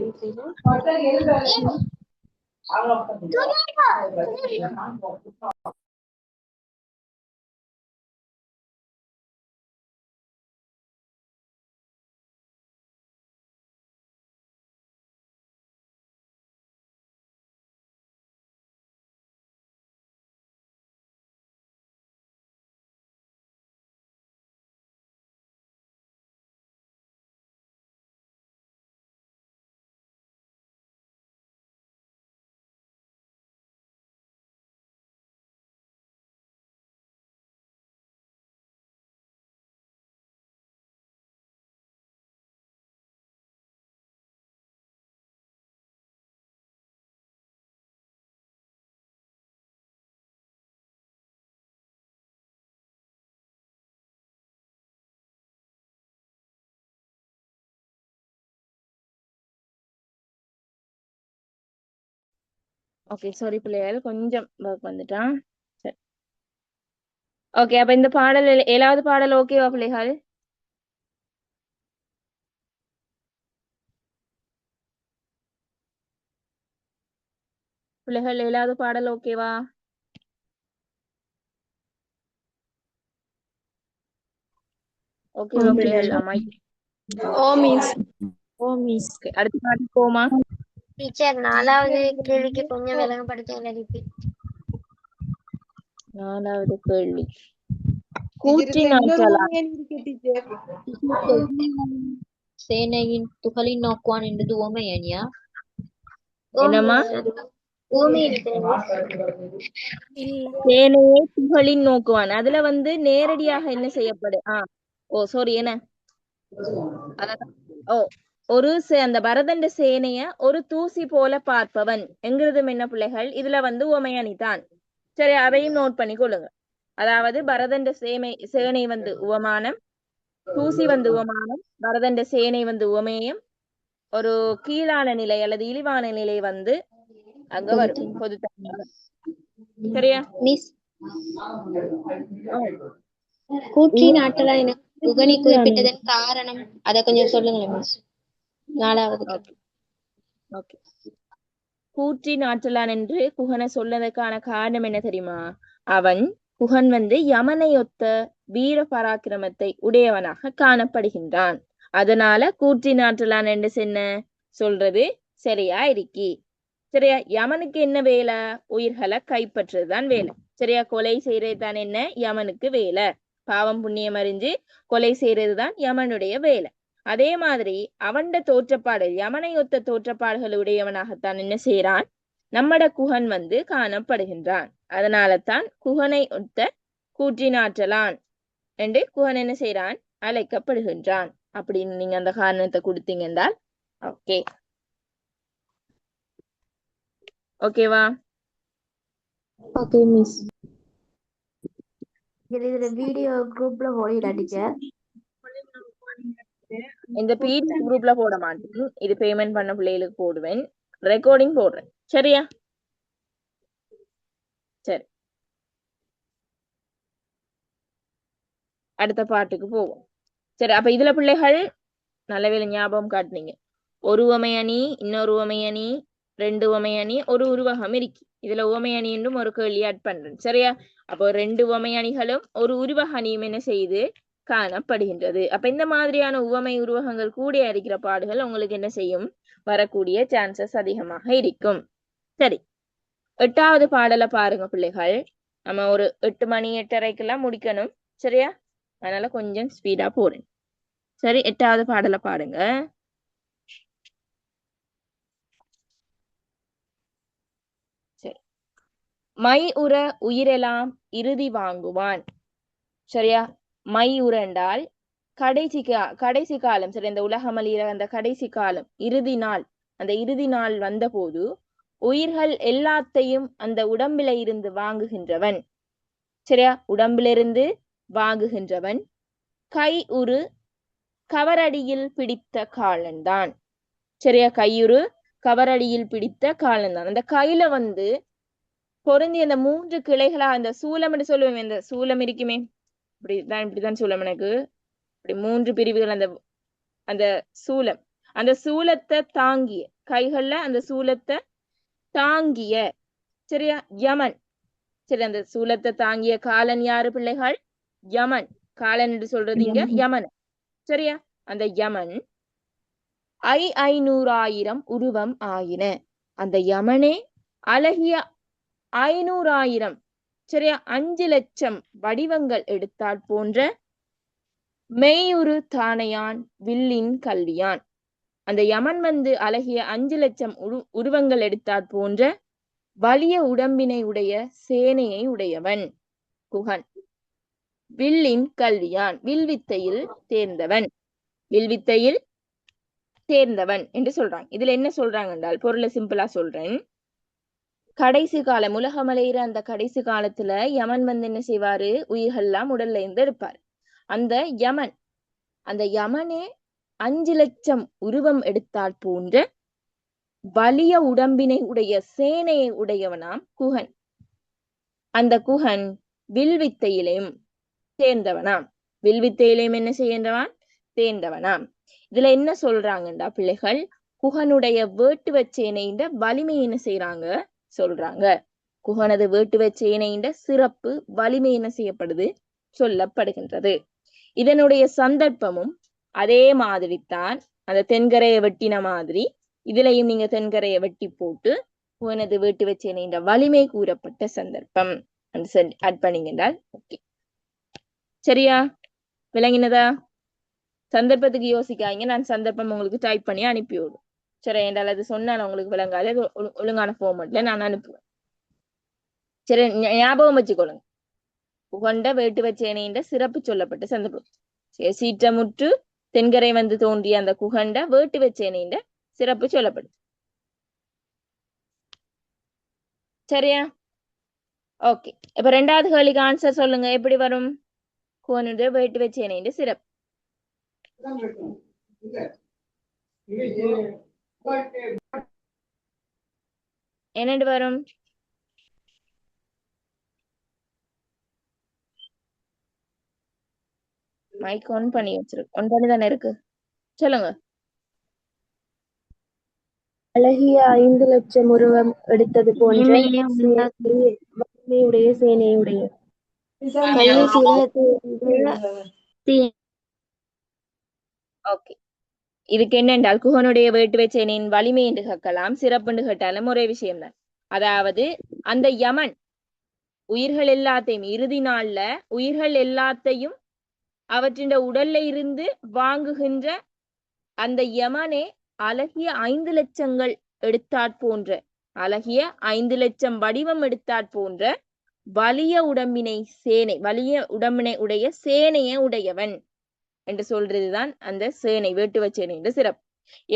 ஓகே, சாரி பிள்ளைகள், கொஞ்சம் ஒர்க் வந்துட்டான். சரி, ஓகே. அப்ப இந்த பாடல் 7வது பாடல் ஓகேவா பிள்ளைகள்? பிள்ளைகள் 7வது பாடல் ஓகேவா? ஓகேவா பிள்ளைகள்? ஆமா. அடுத்த பாட்டு போமா? டீச்சர் 4வது கேள்விக்கு கொஞ்சம் விளங்கப்படுத்துங்க ரிப்பீட். 4வது கேள்வி. கூற்றின் ஆற்றலான் சேனையின் துகளின் நோக்குவான் என்பது உவமை அணியா? என்னம்மா? ஊமை சேனையை துகளின் நோக்குவான். அதுல வந்து நேரடியாக என்ன செய்யப்படும்? சாரி, என்ன? அந்த பரதண்ட சேனைய ஒரு தூசி போல பார்ப்பவன் என்கிறதும் என்ன பிள்ளைகள்? இதுல வந்து உவமை அணிதான். சரி, அதையும் நோட் பண்ணி கொள்ளுங்க. அதாவது பரதண்ட சேனை வந்து உவமானம், தூசி வந்து உவமானம், பரதண்ட சேனை வந்து உவமேயம், ஒரு கீழான நிலை அல்லது இழிவான நிலை வந்து அங்க வரும். பொதுத்தன்மை. சரியா? மிஸ் கூற்றின் ஆற்றலான் என குகனை குறிப்பிட்டதன் காரணம் அத கொஞ்சம் சொல்லுங்களேன் மிஸ். 4வது. ஓகே. கூற்றின் ஆற்றலான் என்று குகனை சொல்லதற்கான காரணம் என்ன தெரியுமா? குகன் யமனை ஒத்த வீர பராக்கிரமத்தை உடையவனாக காணப்படுகின்றான். அதனால கூற்றின் ஆற்றலான் என்று சொல்றது சரியா இருக்கி. சரியா? யமனுக்கு என்ன வேலை? உயிர்களை கைப்பற்றுறதுதான் வேலை. சரியா? கொலை செய்யறதுதான் என்ன யமனுக்கு வேலை. பாவம் புண்ணியம் அறிஞ்சு கொலை செய்யறதுதான் யமனுடைய வேலை. அதே மாதிரி அவண்ட தோற்றப்பாடு யமனை ஒத்த தோற்றப்பாடுகள் உடையவனாகத்தான் என்ன செய்யறான் நம்மட குகன் காணப்படுகின்றான். அதனால தான் குகனை ஒத்த கூற்றினாற்றலான் என்று குகன் என்ன செய்யறான் அழைக்கப்படுகின்றான். அப்படின்னு நீங்க அந்த காரணத்தை கொடுத்தீங்க என்றால் ஓகே. ஓகேவா? Okay miss. இதுல வீடியோ குரூப்ல போயிட டீச்சர். இந்த பிடிஎஃப் குரூப்ல போட மாட்டேன். இது பேமெண்ட் பண்ண பிள்ளைகளுக்கு போடுவேன். ரெக்கார்டிங் போடுறேன். சரியா? சரி, அடுத்த பாட்டுக்கு போவோம். சரி, அப்ப இதுல பிள்ளைகள் நல்லவேளை ஞாபகம் காட்டுனீங்க. ஒரு உவமையணி, இன்னொரு உவமையணி, ரெண்டு உவமையணி, ஒரு உருவகம் இருக்கு. இதுல உவமையணி என்றும் ஒரு கேள்வி ஆட் பண்றேன். சரியா? அப்போ ரெண்டு உவமையணிகளும் ஒரு உருவக அணியும் என்ன செய்து காணப்படுகின்றது. அப்ப இந்த மாதிரியான உவமை உருவகங்கள் கூடிய இருக்கிற பாடுகள் உங்களுக்கு என்ன செய்யும்? வரக்கூடிய சான்சஸ் அதிகமாக இருக்கும். சரி, 8வது பாடலை பாருங்க பிள்ளைகள். நம்ம ஒரு 8 மணி 8:30 முடிக்கணும். சரியா? அதனால கொஞ்சம் ஸ்பீடா போறேன். சரி, 8வது பாடலை பாடுங்க. சரி. மை உற உயிரெல்லாம் இறுதி வாங்குவான். சரியா? மை உற என்றால் கடைசி காலம். சரி, இந்த உலகம் அழியிற அந்த கடைசி காலம், இறுதி நாள். அந்த இறுதி நாள் வந்த போது உயிர்கள் எல்லாத்தையும் அந்த உடம்பில இருந்து வாங்குகின்றவன். சரியா? உடம்பிலிருந்து வாங்குகின்றவன் கை உரு கவரடியில் பிடித்த காலன் தான். சரியா? கையுறு கவரடியில் பிடித்த காலன் தான். அந்த கையில பொருந்தி அந்த 3 கிளைகளா அந்த சூலம் என்று சொல்லுவேன். இந்த சூலம் இருக்குமே, இப்படிதான் சூலம். எனக்கு இப்படி 3 பிரிவுகள். அந்த சூலம், அந்த சூலத்தை தாங்கிய கைகள்ல அந்த சூலத்தை தாங்கிய சரியா யமன். சரி, அந்த சூலத்தை தாங்கிய காலன் யாரு பிள்ளைகள்? யமன். காலன் என்று சொல்றது இங்க யமன். சரியா? அந்த யமன் 500,000 உருவம் ஆயின. அந்த யமனே அழகிய 500,000 சரியா 5 லட்சம் வடிவங்கள் எடுத்தால் போன்ற மெய்யுரு தானையான் வில்லின் கல்வியான். அந்த யமன் அழகிய 5 லட்சம் உருவங்கள் எடுத்தால் போன்ற வலிய உடம்பினை உடைய சேனையை உடையவன் குகன். வில்லின் கல்வியான், வில்வித்தையில் தேர்ந்தவன். வில்வித்தையில் தேர்ந்தவன் என்று சொல்றாங்க. இதுல என்ன சொல்றாங்க என்றால், பொருளை சிம்பிளா சொல்றேன். கடைசி காலம், உலகமலையிற அந்த கடைசி காலத்துல யமன் என்ன செய்வாரு? உயிர்கள்லாம் உடல்ல இருந்து எடுப்பாரு. அந்த யமனே 5 லட்சம் உருவம் எடுத்தால் போன்ற வலிய உடம்பினை உடைய சேனையை உடையவனாம் குகன். அந்த குகன் வில்வித்தையிலையும் தேர்ந்தவனாம். வில்வித்தையிலையும் என்ன செய்கின்றவான்? தேர்ந்தவனாம். இதுல என்ன சொல்றாங்கண்டா பிள்ளைகள், குகனுடைய வேட்டுவ சேனையின் வலிமை என்ன செய்யறாங்க சொல்றாங்க. குகனது வேட்டுவ சேனையின் சிறப்பு வலிமை என்ன செய்யப்படுது சொல்லப்படுகின்றது. இதனுடைய சந்தர்ப்பமும் அதே மாதிரி தான். அந்த தென்கரையை வெட்டின மாதிரி இதுலயும் நீங்க தென்கரையை வெட்டி போட்டு குகனது வேட்டுவ சேனையின் வலிமை கூறப்பட்ட சந்தர்ப்பம் ஆட் பண்ணீங்கன்றால் ஓகே. சரியா? விளங்கினதா? சந்தர்ப்பத்துக்கு யோசிக்காங்க. நான் சந்தர்ப்பம் உங்களுக்கு டைப் பண்ணி அனுப்பி விடும். சரி, என்றால் அது சொன்னா உங்களுக்கு விளங்காது. ஒழுங்கான ஃபார்மட்ல நான் அனுப்புவேன். சரி, ஞாபகம் வச்சுக்கொள்ளுங்க. உகண்ட வேட்டுவ சேனையின் சிறப்பு சொல்லப்பட்ட சந்தர்ப்பம். சீற்றமுற்று தென்கரை தோன்றிய அந்த குகண்ட வேட்டுவ சேனையின் சிறப்பு சொல்லப்படும். சரியா? ஓகே. இப்ப 2வது கேள்விக்கு ஆன்சர் சொல்லுங்க. எப்படி வரும்? குகனுடைய வேட்டுவ சேனையின் சிறப்பு என்னண்டு வரும்? மைக் ஆன் பண்ணி வச்சிருக்கு. ஒன் பண்ணி தானே இருக்கு. சொல்லுங்க. அழகிய 5,00,000 உருவம் எடுத்தது போன்ற இமையை உண்டாக்கும் வலிமையுடைய சேனையுடைய கையில் சிரத்தை ஓகே, இதுக்கு என்னென்றால் குகனுடைய வேட்டுவ சேனையின் வலிமை என்று கேட்கலாம், சிறப்பு என்று கேட்டாலும் ஒரே விஷயம்தான். அதாவது அந்த யமன் உயிர்கள் எல்லாத்தையும் இறுதி நாள்ல உயிர்கள் எல்லாத்தையும் அவற்றின் உடல்ல இருந்து வாங்குகின்ற அந்த யமனே அழகிய 5,00,000 எடுத்தாற் போன்ற அழகிய 5,00,000 வடிவம் எடுத்தாற் போன்ற வலிய உடம்பினை சேனை வலிய உடம்பினை உடைய சேனையை உடையவன் என்று சொல்றதுதான் அந்த சேனை வேட்டுவ சேனை என்று சிறப்பு.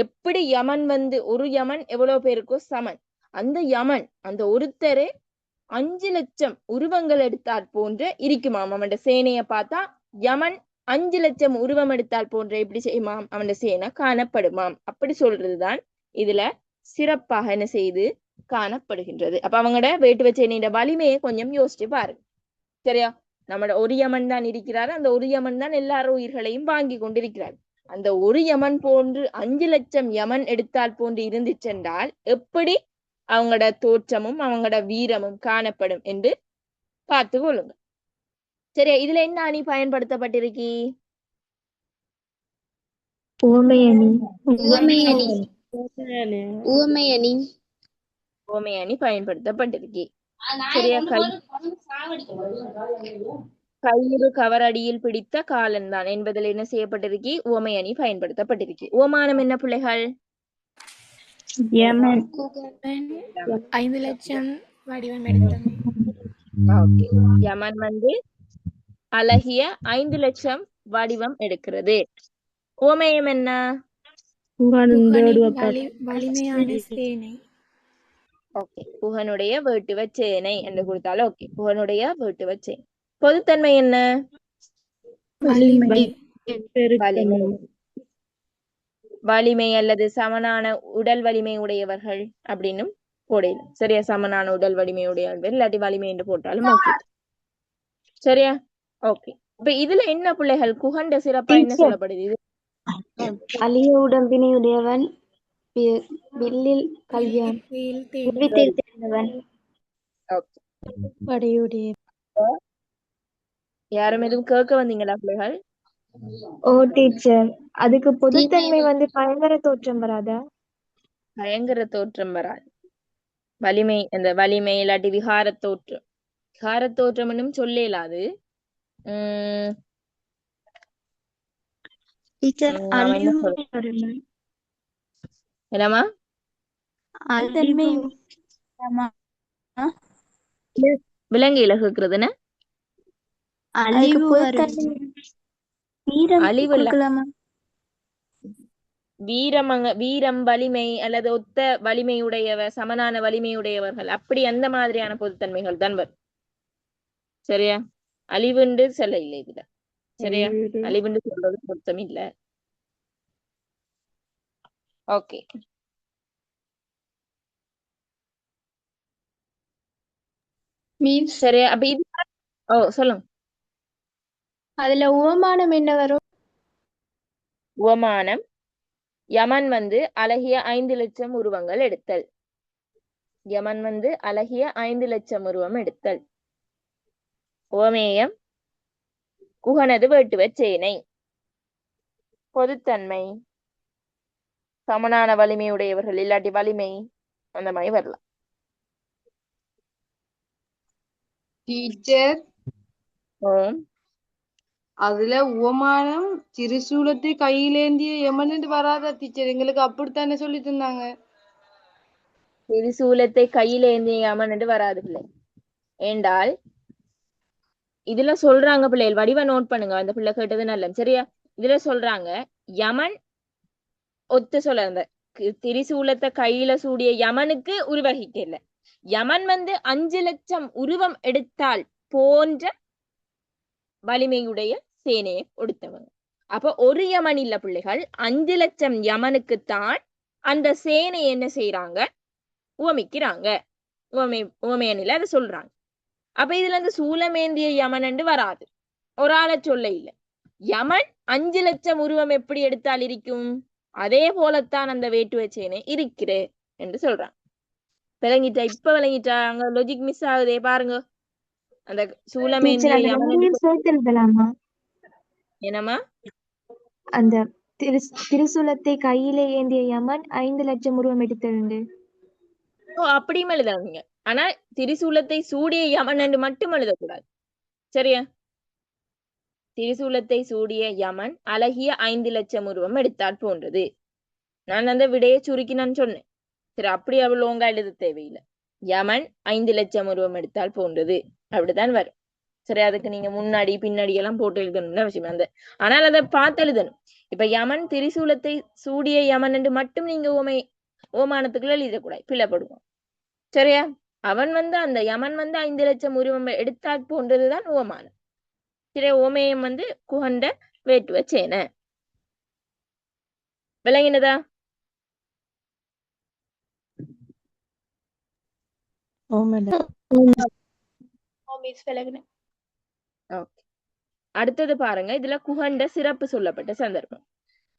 எப்படி யமன் ஒரு யமன் எவ்வளவு பேருக்கோ சமன், அந்த யமன் அந்த ஒருத்தரே 5,00,000 உருவங்கள் எடுத்தாற் போன்ற இருக்குமாம். அவன் சேனையை பார்த்தா யமன் 5,00,000 உருவம் எடுத்தால் போன்ற எப்படி செய்யுமாம், அவன் சேனை காணப்படுமாம். அப்படி சொல்றதுதான் இதுல சிறப்பாக என்ன செய்து காணப்படுகின்றது. அப்ப அவங்களோட வேட்டுவ சேனையோட வலிமையை கொஞ்சம் யோசிச்சு பாருங்க. சரியா? நம்மட ஒரு யமன் தான் இருக்கிறாரு, அந்த ஒரு யமன் தான் எல்லாரும் உயிர்களையும் வாங்கி கொண்டிருக்கிறார். அந்த ஒரு யமன் போன்று 5,00,000 யமன் எடுத்தால் போன்று இருந்துச்சென்றால் எப்படி அவங்களோட தோற்றமும் அவங்களோட வீரமும் காணப்படும் என்று பார்த்து கொள்ளுங்க. சரியா? இதுல என்ன அணி பயன்படுத்தப்பட்டிருக்கு? உவமையணி உவமையணி உவமையணி ஓமை அணி பயன்படுத்தப்பட்டிருக்கு. சரியா? கயிறு கவரடியில் பிடித்த காலன் தான் என்பதில் என்ன செய்யப்பட்டிருக்கு? உவமை அணி பயன்படுத்தப்பட்டிருக்கு. உவமானம் என்ன பிள்ளைகள்? யமன் 5,00,000 வடிவம் எடுத்தது. ஓகே, யமன் அழகிய 5,00,000 வடிவம் எடுக்கிறது. உவமேயம் என்ன? வலிமையான சேனை. ஓகே, புகனுடைய வேட்டுவ சேனை என்று கொடுத்தாலும் ஓகே, புகனுடைய வேட்டுவ சேனை. பொதுத்தன்மை என்ன? வலிமை. வலிமை. வலிமை அல்லது சமனான உடல் வலிமை உடையவர்கள் அப்படின்னும் போடலாம். சரியா? சமனான உடல் வலிமை உடையவர்கள் இல்லாட்டி வலிமை என்று போட்டாலும் ஓகே. சரியா? ஓகே, இப்ப இதுல என்ன பிள்ளைகள் குகண்ட சிறப்பா என்ன சொல்லப்படுது? இது அழிய உடம்பினை உடையவன் வில்லில் கையான் தேர்ந்தவன் படையுடைய. யாரும் எதுவும் கேட்க வந்தீங்களா பிள்ளைகள்? ஓ டீச்சர், அதுக்கு பொதுத்தன்மை பயங்கர தோற்றம் வராதா? பயங்கர தோற்றம் வராது. வலிமை, அந்த வலிமை இல்லாட்டி விகார தோற்றம். விகார தோற்றம் என்னும் சொல்லலாது. என்னமா விலங்கையில கேக்குறதுன்னு வீரம் வலிமை அல்லது ஒத்த வலிமையுடையவர், சமனான வலிமையுடையவர்கள், அப்படி அந்த மாதிரியான பொதுத்தன்மைகள் தான் வரும். சரியா? அழிவுண்டு சொல்ல இல்லை இதுல. சரியா? அழிவுண்டு சொல்றது பொருத்தம் இல்ல. ஓகே, சரியா? அப்ப இது சொல்லுங்க. அதுல உவமானம் என்ன வரும்? உவமானம் யமன் அழகிய 5,00,000 உருவங்கள் எடுத்தல். யமன் அழகிய 5,00,000 உருவம் எடுத்தல். உவமேயம் குகனது வேட்டுவ சேனை. பொதுத்தன்மை சமனான வலிமையுடையவர்கள் இல்லாட்டி வலிமை, அந்த மாதிரி வரலாம். டீச்சர், அதுல உவமானம் திரிசூலத்தை கையிலேந்திய யமன் வராதா டீச்சர்? எங்களுக்கு அப்படித்தானே சொல்லி தந்தாங்க. திரிசூலத்தை கையிலேந்திய யமன் வராது பிள்ளை. ஏண்டால் இதுல சொல்றாங்க பிள்ளைகள், வடிவ நோட் பண்ணுங்க. அந்த பிள்ளை கேட்டது நல்ல. சரியா? இதுல சொல்றாங்க யமன் ஒத்து சொல்ல, அந்த திரிசூலத்தை கையில சூடிய யமனுக்கு உருவகிக்கல. யமன் 5,00,000 உருவம் எடுத்தால் போன்ற வலிமையுடைய சேனையை கொடுத்தவங்க. அப்ப ஒரு யமன் இல்ல பிள்ளைகள், 5,00,000 யமனுக்குத்தான் அந்த சேனை என்ன செய்யறாங்க? உவமிக்கிறாங்க. உவமையனில அதை சொல்றாங்க. அப்ப இதுல அந்த சூலமேந்திய யமன் வராது. ஒரு ஆளை சொல்ல இல்ல. யமன் 5,00,000 உருவம் எப்படி எடுத்தால் இருக்கும், அதே போலத்தான் அந்த வேட்டுவ சேனை இருக்கிறது. என்று சொல்றான். விளங்கிட்டா? இப்ப விளங்கிட்டா? அங்க லாஜிக் மிஸ் ஆகுதே பாருங்க. அந்த டீச்சர் சூலமேந்திய அந்த யமன் ரெண்டையும் சேர்த்து எழுதலாமா? என்னமா? அந்த திரிசூலத்தை கையிலே ஏந்திய யமன் 5 லட்சம் உருவம் எடுத்திருந்து. ஓ, அப்படியும் எழுதாதீங்க. ஆனா திரிசூலத்தை சூடிய யமன் என்று மட்டும் எழுதக்கூடாது. சரியா? திரிசூலத்தை சூடிய யமன் அழகிய 5 லட்சம் உருவம் எடுத்தால் போன்றது. நான் அந்த விடையை சுருக்கினான்னு சொன்னேன். சரி, அப்படி அவள் லோங்கா எழுத தேவையில்லை. யமன் 5 லட்சம் உருவம் எடுத்தால் போன்றது அப்படித்தான் வரும். சரி, அதுக்கு நீங்க முன்னாடி பின்னாடி எல்லாம் போட்டு எழுதணும்னு அவசியம் அந்த, ஆனால் அதை பார்த்து எழுதணும். இப்ப யமன் திரிசூலத்தை சூடிய யமன் என்று மட்டும் நீங்க ஓமானத்துக்குள்ள எழுதக்கூடாது, பிள்ளைப்படுவோம். சரியா? அவன் அந்த யமன் 5 லட்சம் உருவம் எடுத்தால் போன்றதுதான் ஓமானம். சரி, ஓமேயம் குகண்ட வேட்டுவ சேன. விளங்கினதா? ஓகே, அடுத்தது பாருங்க. இதுல குகண்ட சிறப்பு சொல்லப்பட்ட சந்தர்ப்பம்.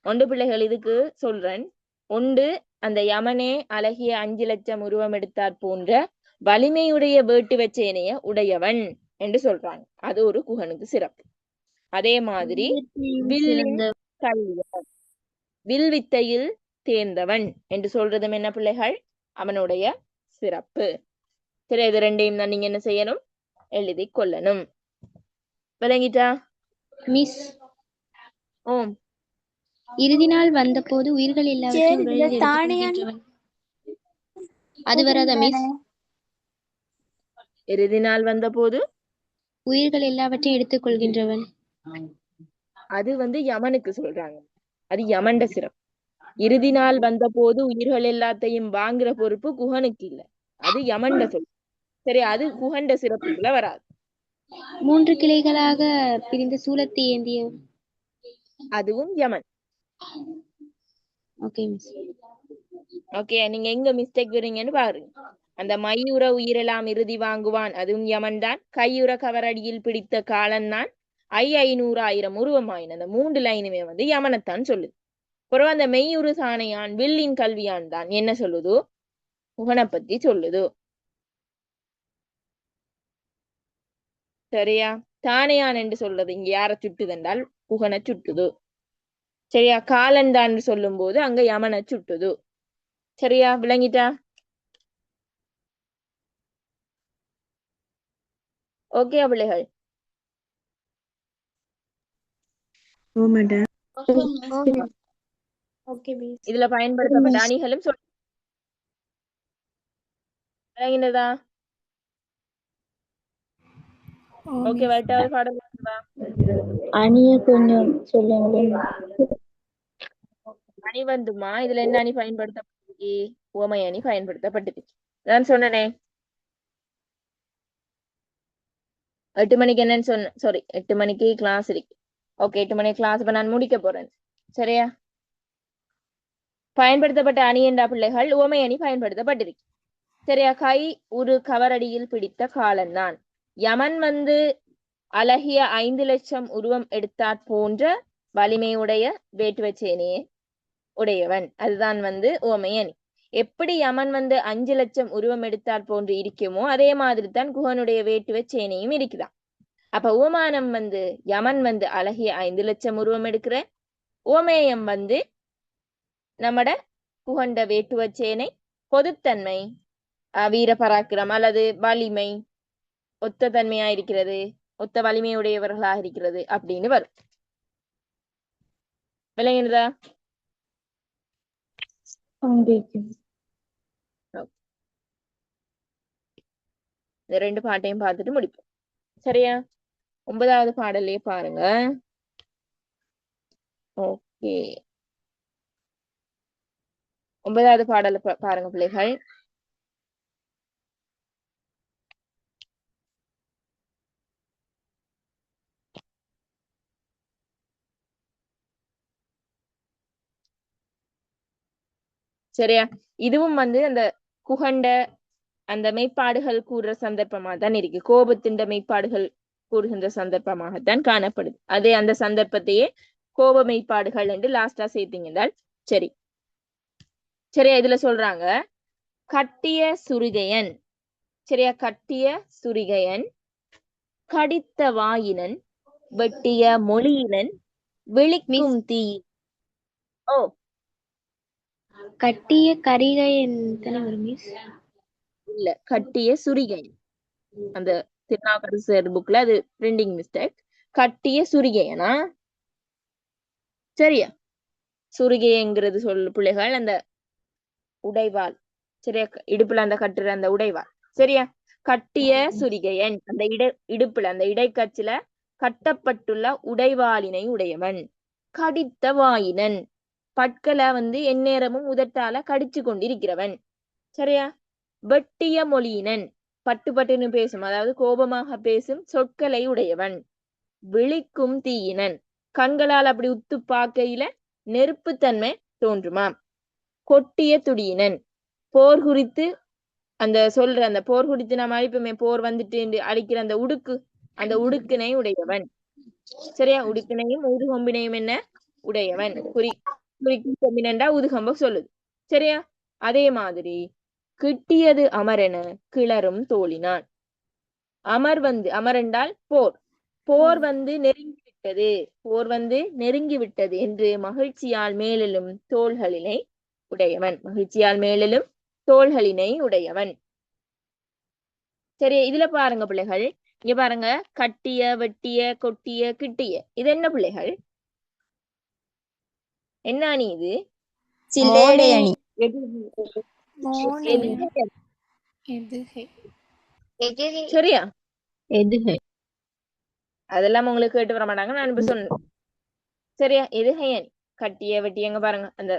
ஒன்று பிள்ளைகள் இதுக்கு சொல்றேன். ஒன்று, அந்த யமனே அழகிய 5 லட்சம் உருவம் எடுத்தாற் போன்ற வலிமையுடைய வேட்டு வச்சேனைய உடையவன் என்று சொல்றாங்க. அது ஒரு குகனுக்கு சிறப்பு. அதே மாதிரி வில்லின் கல்வியன், வில் வித்தையில் தேர்ந்தவன் என்று சொல்றதும் என்ன பிள்ளைகள்? அவனுடைய சிறப்பு. சரி, இது ரெண்டையும் தான் நீங்க என்ன செய்யணும்? எழுதி கொள்ளணும். விளங்கிட்டா? மிஸ் ஓம். இறுதி நாள் வந்தபோது உயிர்கள் எல்லாவற்றையும் உடலில் எடுத்துக் கொள்கின்றவன். அது வராதா மிஸ்? இறுதி நாள் வந்தபோது உயிர்கள் எல்லாவற்றையும் எடுத்துக் கொள்கின்றவன். அது யமனுக்கு சொல்றாங்க. அது யமண்ட சிறப்பு. இறுதி நாள் வந்தபோது உயிர்கள் எல்லாத்தையும் வாங்குற பொறுப்பு குகனுக்கு இல்ல, அது யமண்ட சொல். சரி, அது குகண்ட சிறப்புக்குள்ள வராது. 3 கிளைகளாக பிரிந்த சூலத்தை ஏந்திய, அதுவும் யமன். Okay miss. ஓகே, நீங்க எங்க மிஸ்டேக் வரீங்கன்னு பாருங்க. அந்த மையுற உயிரெல்லாம் இறுதி வாங்குவான், அதுவும் யமன் தான். கையுற கவரடியில் பிடித்த காலன் தான் 500,000 உருவமாயின். அந்த 3 லைனுமே யமனைத்தான் சொல்லுது. அப்புறம் அந்த மெய்யுறு சாணையான் வில்லின் கல்வியான் தான் என்ன சொல்லுது? குகனை பத்தி சொல்லுது. சரியா? தானையான் என்று சொல்றது இங்க யார சுட்டுதென்றால் குகனை சுட்டுது. சரியா? காலன் தான் சொல்லும் போது அங்க யமனை சுட்டுது. சரியா? விளங்கிட்டா? ஓகே பிள்ளைகள். இதுல பயன்படுத்தப்பட்ட அணிகளும் விளங்கினதா? ஓகே, வேட்டாவது பாடம் அணிய கொஞ்சம் சொல்லுங்க. அணி இதுல என்ன அணி பயன்படுத்தப்பட்டு? ஓமை அணி பயன்படுத்தப்பட்டது. நான் சொன்னனே 8 மணிக்கு என்னன்னு சொன்ன, சாரி 8 மணிக்கு கிளாஸ் இருக்கு. ஓகே, 8 மணிக்கு கிளாஸ் இப்ப நான் முடிக்க போறேன். சரியா? பயன்படுத்தப்பட்ட அணி என்ற பிள்ளைகள் ஓமை அணி பயன்படுத்தப்பட்டிருக்கு. சரியா? கை ஒரு கவரடியில் பிடித்த காலன் தான். யமன் அழகிய 5 லட்சம் உருவம் எடுத்தாற் போன்ற வலிமையுடைய வேட்டுவச்சேனையே உடையவன், அதுதான் ஓமை அணி. எப்படி யமன் 5 லட்சம் உருவம் எடுத்தாற் போன்று இருக்குமோ அதே மாதிரி தான் குகனுடைய வேட்டுவ சேனையும் இருக்குதான். அப்ப ஓமானம் யமன் அழகிய 5 லட்சம் உருவம் எடுக்கிற, ஓமேயம் நம்மட குகண்ட வேட்டுவ சேனை பொதுத்தன்மை, வீர பராக்கிரம் அல்லது வலிமை, ஒத்த தன்மையா இருக்கிறது, ஒத்த வலிமையுடையவர்களாக இருக்கிறது அப்படின்னு வரும். விளங்கினதா? இந்த 2 பாட்டையும் பார்த்துட்டு முடிப்போம். சரியா? 9வது பாடலே பாருங்க. ஓகே, 9வது பாடல பாருங்க பிள்ளைகள். சரியா? இதுவும் அந்த குகண்ட அந்த மெய்ப்பாடுகள் கூறுற சந்தர்ப்பமா தான் இருக்கு. கோபத்தின் மெய்ப்பாடுகள் கூறுகின்ற சந்தர்ப்பமாகத்தான் காணப்படுது. அதே அந்த சந்தர்ப்பத்தையே கோப மெய்ப்பாடுகள் என்று லாஸ்டா சேர்த்தீங்க என்றால் சரி. சரியா? இதுல சொல்றாங்க, கட்டிய சுரிகையன். சரியா? கட்டிய சுரிகையன், கடித்த வாயினன், வெட்டிய மொழியினன், விழிக்கும் தீ. ஓ, கட்டிய கரிகையன் தானே வரும் மிஸ்? இல்ல, கட்டிய சுரிகையன். அந்த திருநாவுக்கரசர் புக்ல அது பிரிண்டிங் மிஸ்டேக். கட்டிய சுரிகையனா? சரியா? சுரிகைங்கிறது சொல்லு பிள்ளைகள் அந்த உடைவாள். சரியா? இடுப்புல அந்த கட்டுற அந்த உடைவாள். சரியா? கட்டிய சுரிகையன் அந்த இடுப்புல அந்த இடைக்கச்சில கட்டப்பட்டுள்ள உடைவாளினை உடையவன். கடித்த வாயினன், பற்களை எந்நேரமும் உதட்டால கடிச்சு கொண்டிருக்கிறவன். சரியா? வெட்டிய மொழியினன், பட்டு பட்டுன்னு பேசும், அதாவது கோபமாக பேசும் சொற்களை உடையவன். விழிக்கும் தீயினன், கண்களால் அப்படி உத்து பார்க்கையில நெருப்புத்தன்மை தோன்றுமாம். கொட்டிய துடியினன், போர் குறித்து அந்த சொல்ற அந்த போர் குறித்து நாம் அழிப்புமே, போர் வந்துட்டு அடிக்கிற அந்த உடுக்கு, அந்த உடுக்கினை உடையவன். சரியா? உடுக்கினையும் ஊதுகொம்பினையும் என்ன உடையவன். குறிக்கும் கொம்பினண்டா ஊதுகம்ப சொல்லுது. சரியா? அதே மாதிரி கிட்டியது அமரென கிளறும் தோழினான். அமர் என்றால் போர். போர் நெருங்கிவிட்டது, போர் நெருங்கிவிட்டது என்று மகிழ்ச்சியால் மேலெழும் தோள்களினை உடையவன். மகிழ்ச்சியால் மேலெழும் தோள்களினை உடையவன். சரி, இதுல பாருங்க பிள்ளைகள், இங்க பாருங்க, கட்டிய, வெட்டிய, கொட்டிய, கிட்டிய, இது என்ன பிள்ளைகள்? என்ன அணி இது? சில்லேடை. சரியா? எதுகை. அதெல்லாம் உங்களுக்கு கேட்டு வர மாட்டாங்க, நான் இப்ப சொன்னேன். சரியா? எதுகை அணி. கட்டிய, வெட்டியங்க பாருங்க, அந்த